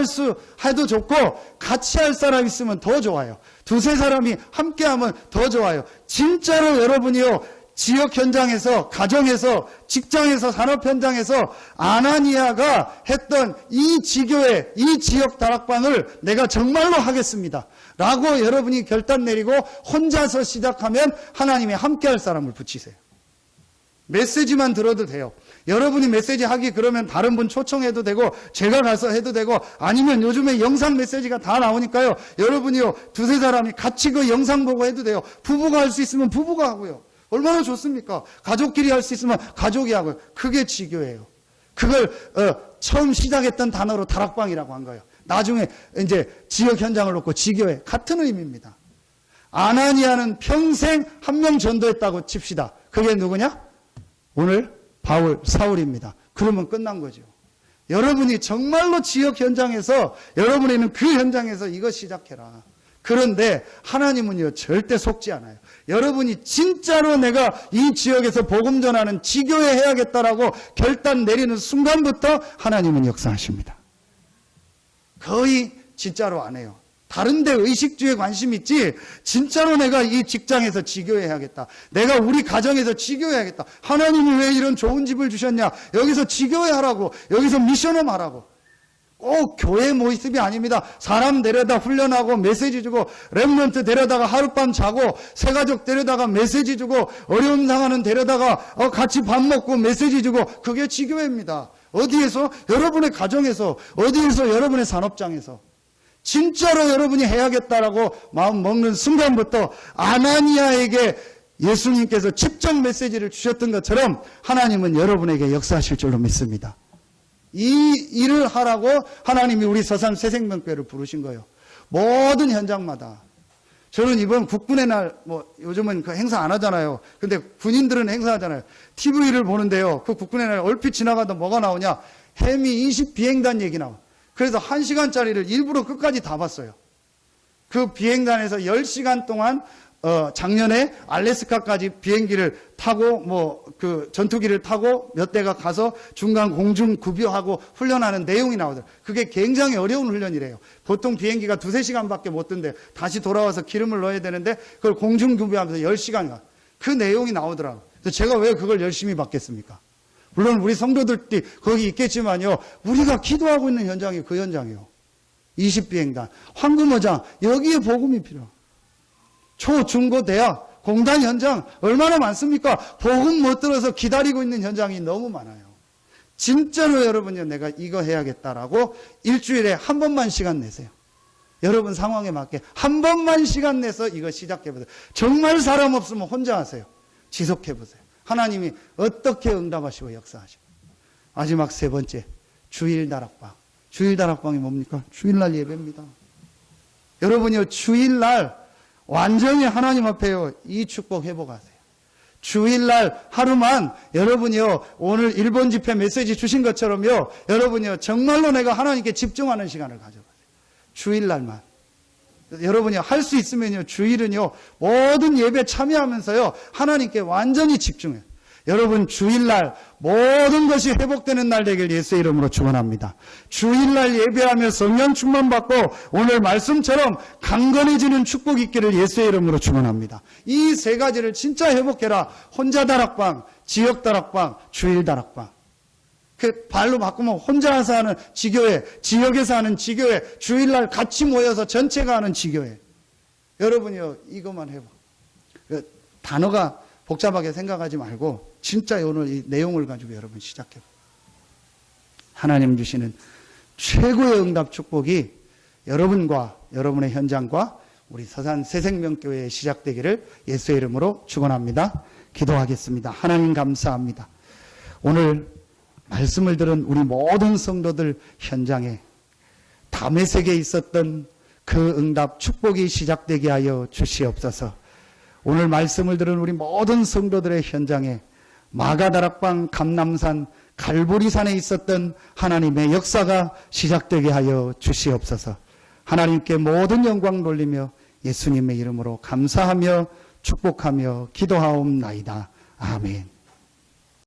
해도 좋고 같이 할 사람 있으면 더 좋아요. 두세 사람이 함께 하면 더 좋아요. 진짜로 여러분이요, 지역 현장에서, 가정에서, 직장에서, 산업 현장에서 아나니아가 했던 이 지교회, 이 지역 다락방을 내가 정말로 하겠습니다 라고 여러분이 결단 내리고 혼자서 시작하면 하나님이 함께 할 사람을 붙이세요. 메시지만 들어도 돼요. 여러분이 메시지 하기 그러면 다른 분 초청해도 되고 제가 가서 해도 되고, 아니면 요즘에 영상 메시지가 다 나오니까요, 여러분이요 두세 사람이 같이 그 영상 보고 해도 돼요. 부부가 할 수 있으면 부부가 하고요. 얼마나 좋습니까? 가족끼리 할 수 있으면 가족이 하고요. 그게 지교예요. 그걸 처음 시작했던 단어로 다락방이라고 한 거예요. 나중에 이제 지역 현장을 놓고 지교회, 같은 의미입니다. 아나니아는 평생 한 명 전도했다고 칩시다. 그게 누구냐? 오늘 바울, 사울입니다. 그러면 끝난 거죠. 여러분이 정말로 지역 현장에서, 여러분에는 그 현장에서 이거 시작해라. 그런데 하나님은요, 절대 속지 않아요. 여러분이 진짜로 내가 이 지역에서 복음 전하는 지교회 해야겠다라고 결단 내리는 순간부터 하나님은 역사하십니다. 거의 진짜로 안 해요. 다른 데 의식주에 관심 있지, 진짜로 내가 이 직장에서 지교회 해야겠다, 내가 우리 가정에서 지교회 해야겠다, 하나님이 왜 이런 좋은 집을 주셨냐, 여기서 지교회 하라고, 여기서 미션홈 하라고. 꼭 교회 모습이 아닙니다. 사람 데려다 훈련하고 메시지 주고, 렘넌트 데려다가 하룻밤 자고, 새가족 데려다가 메시지 주고, 어려운 상하는 데려다가 같이 밥 먹고 메시지 주고, 그게 지교회입니다. 어디에서? 여러분의 가정에서, 어디에서? 여러분의 산업장에서. 진짜로 여러분이 해야겠다라고 마음 먹는 순간부터 아나니아에게 예수님께서 직접 메시지를 주셨던 것처럼 하나님은 여러분에게 역사하실 줄로 믿습니다. 이 일을 하라고 하나님이 우리 서산 새생명교회를 부르신 거예요. 모든 현장마다. 저는 이번 국군의 날, 요즘은 그 행사 안 하잖아요. 근데 군인들은 행사하잖아요. TV를 보는데요, 그 국군의 날 얼핏 지나가다 뭐가 나오냐? 해미 20 비행단 얘기 나와. 그래서 1시간짜리를 일부러 끝까지 다 봤어요. 그 비행단에서 10시간 동안 작년에 알래스카까지 비행기를 타고 그 전투기를 타고 몇 대가 가서 중간 공중 구비하고 훈련하는 내용이 나오더라고요. 그게 굉장히 어려운 훈련이래요. 보통 비행기가 2-3시간밖에 못 뜬대. 다시 돌아와서 기름을 넣어야 되는데 그걸 공중 구비하면서 10시간 그 내용이 나오더라고요. 그래서 제가 왜 그걸 열심히 받겠습니까? 물론 우리 성도들이 거기 있겠지만요, 우리가 기도하고 있는 현장이 그 현장이에요. 20비행단, 황금어장, 여기에 복음이 필요해요. 초, 중, 고, 대학, 공단 현장 얼마나 많습니까? 복음 못 들어서 기다리고 있는 현장이 너무 많아요. 진짜로 여러분요, 내가 이거 해야겠다라고 일주일에 한 번만 시간 내세요. 여러분 상황에 맞게 한 번만 시간 내서 이거 시작해보세요. 정말 사람 없으면 혼자 하세요. 지속해보세요. 하나님이 어떻게 응답하시고 역사하시고. 마지막 세 번째, 주일 다락방. 주일 다락방이 뭡니까? 주일날 예배입니다. 여러분이요, 주일날 완전히 하나님 앞에요, 이 축복 회복하세요. 주일날 하루만 여러분이요, 오늘 1번 집회 메시지 주신 것처럼요, 여러분이요, 정말로 내가 하나님께 집중하는 시간을 가져가세요. 주일날만. 여러분이 할 수 있으면요, 주일은요, 모든 예배 참여하면서요, 하나님께 완전히 집중해요. 여러분, 주일날 모든 것이 회복되는 날 되길 예수의 이름으로 축원합니다. 주일날 예배하며 성령 충만 받고 오늘 말씀처럼 강건해지는 축복이 있기를 예수의 이름으로 축원합니다. 이 세 가지를 진짜 회복해라. 혼자 다락방, 지역 다락방, 주일 다락방. 그 발로 바꾸면 혼자서 하는 지교회, 지역에서 하는 지교회, 주일날 같이 모여서 전체가 하는 지교회. 여러분이요, 이것만 해봐. 그 단어가 복잡하게 생각하지 말고 진짜 오늘 이 내용을 가지고 여러분 시작해봐. 하나님 주시는 최고의 응답 축복이 여러분과 여러분의 현장과 우리 서산 새생명교회에 시작되기를 예수의 이름으로 축원합니다. 기도하겠습니다. 하나님 감사합니다. 오늘 말씀을 들은 우리 모든 성도들 현장에 다메섹에 있었던 그 응답 축복이 시작되게 하여 주시옵소서. 오늘 말씀을 들은 우리 모든 성도들의 현장에 마가다락방, 감남산, 갈보리산에 있었던 하나님의 역사가 시작되게 하여 주시옵소서. 하나님께 모든 영광 돌리며 예수님의 이름으로 감사하며 축복하며 기도하옵나이다. 아멘.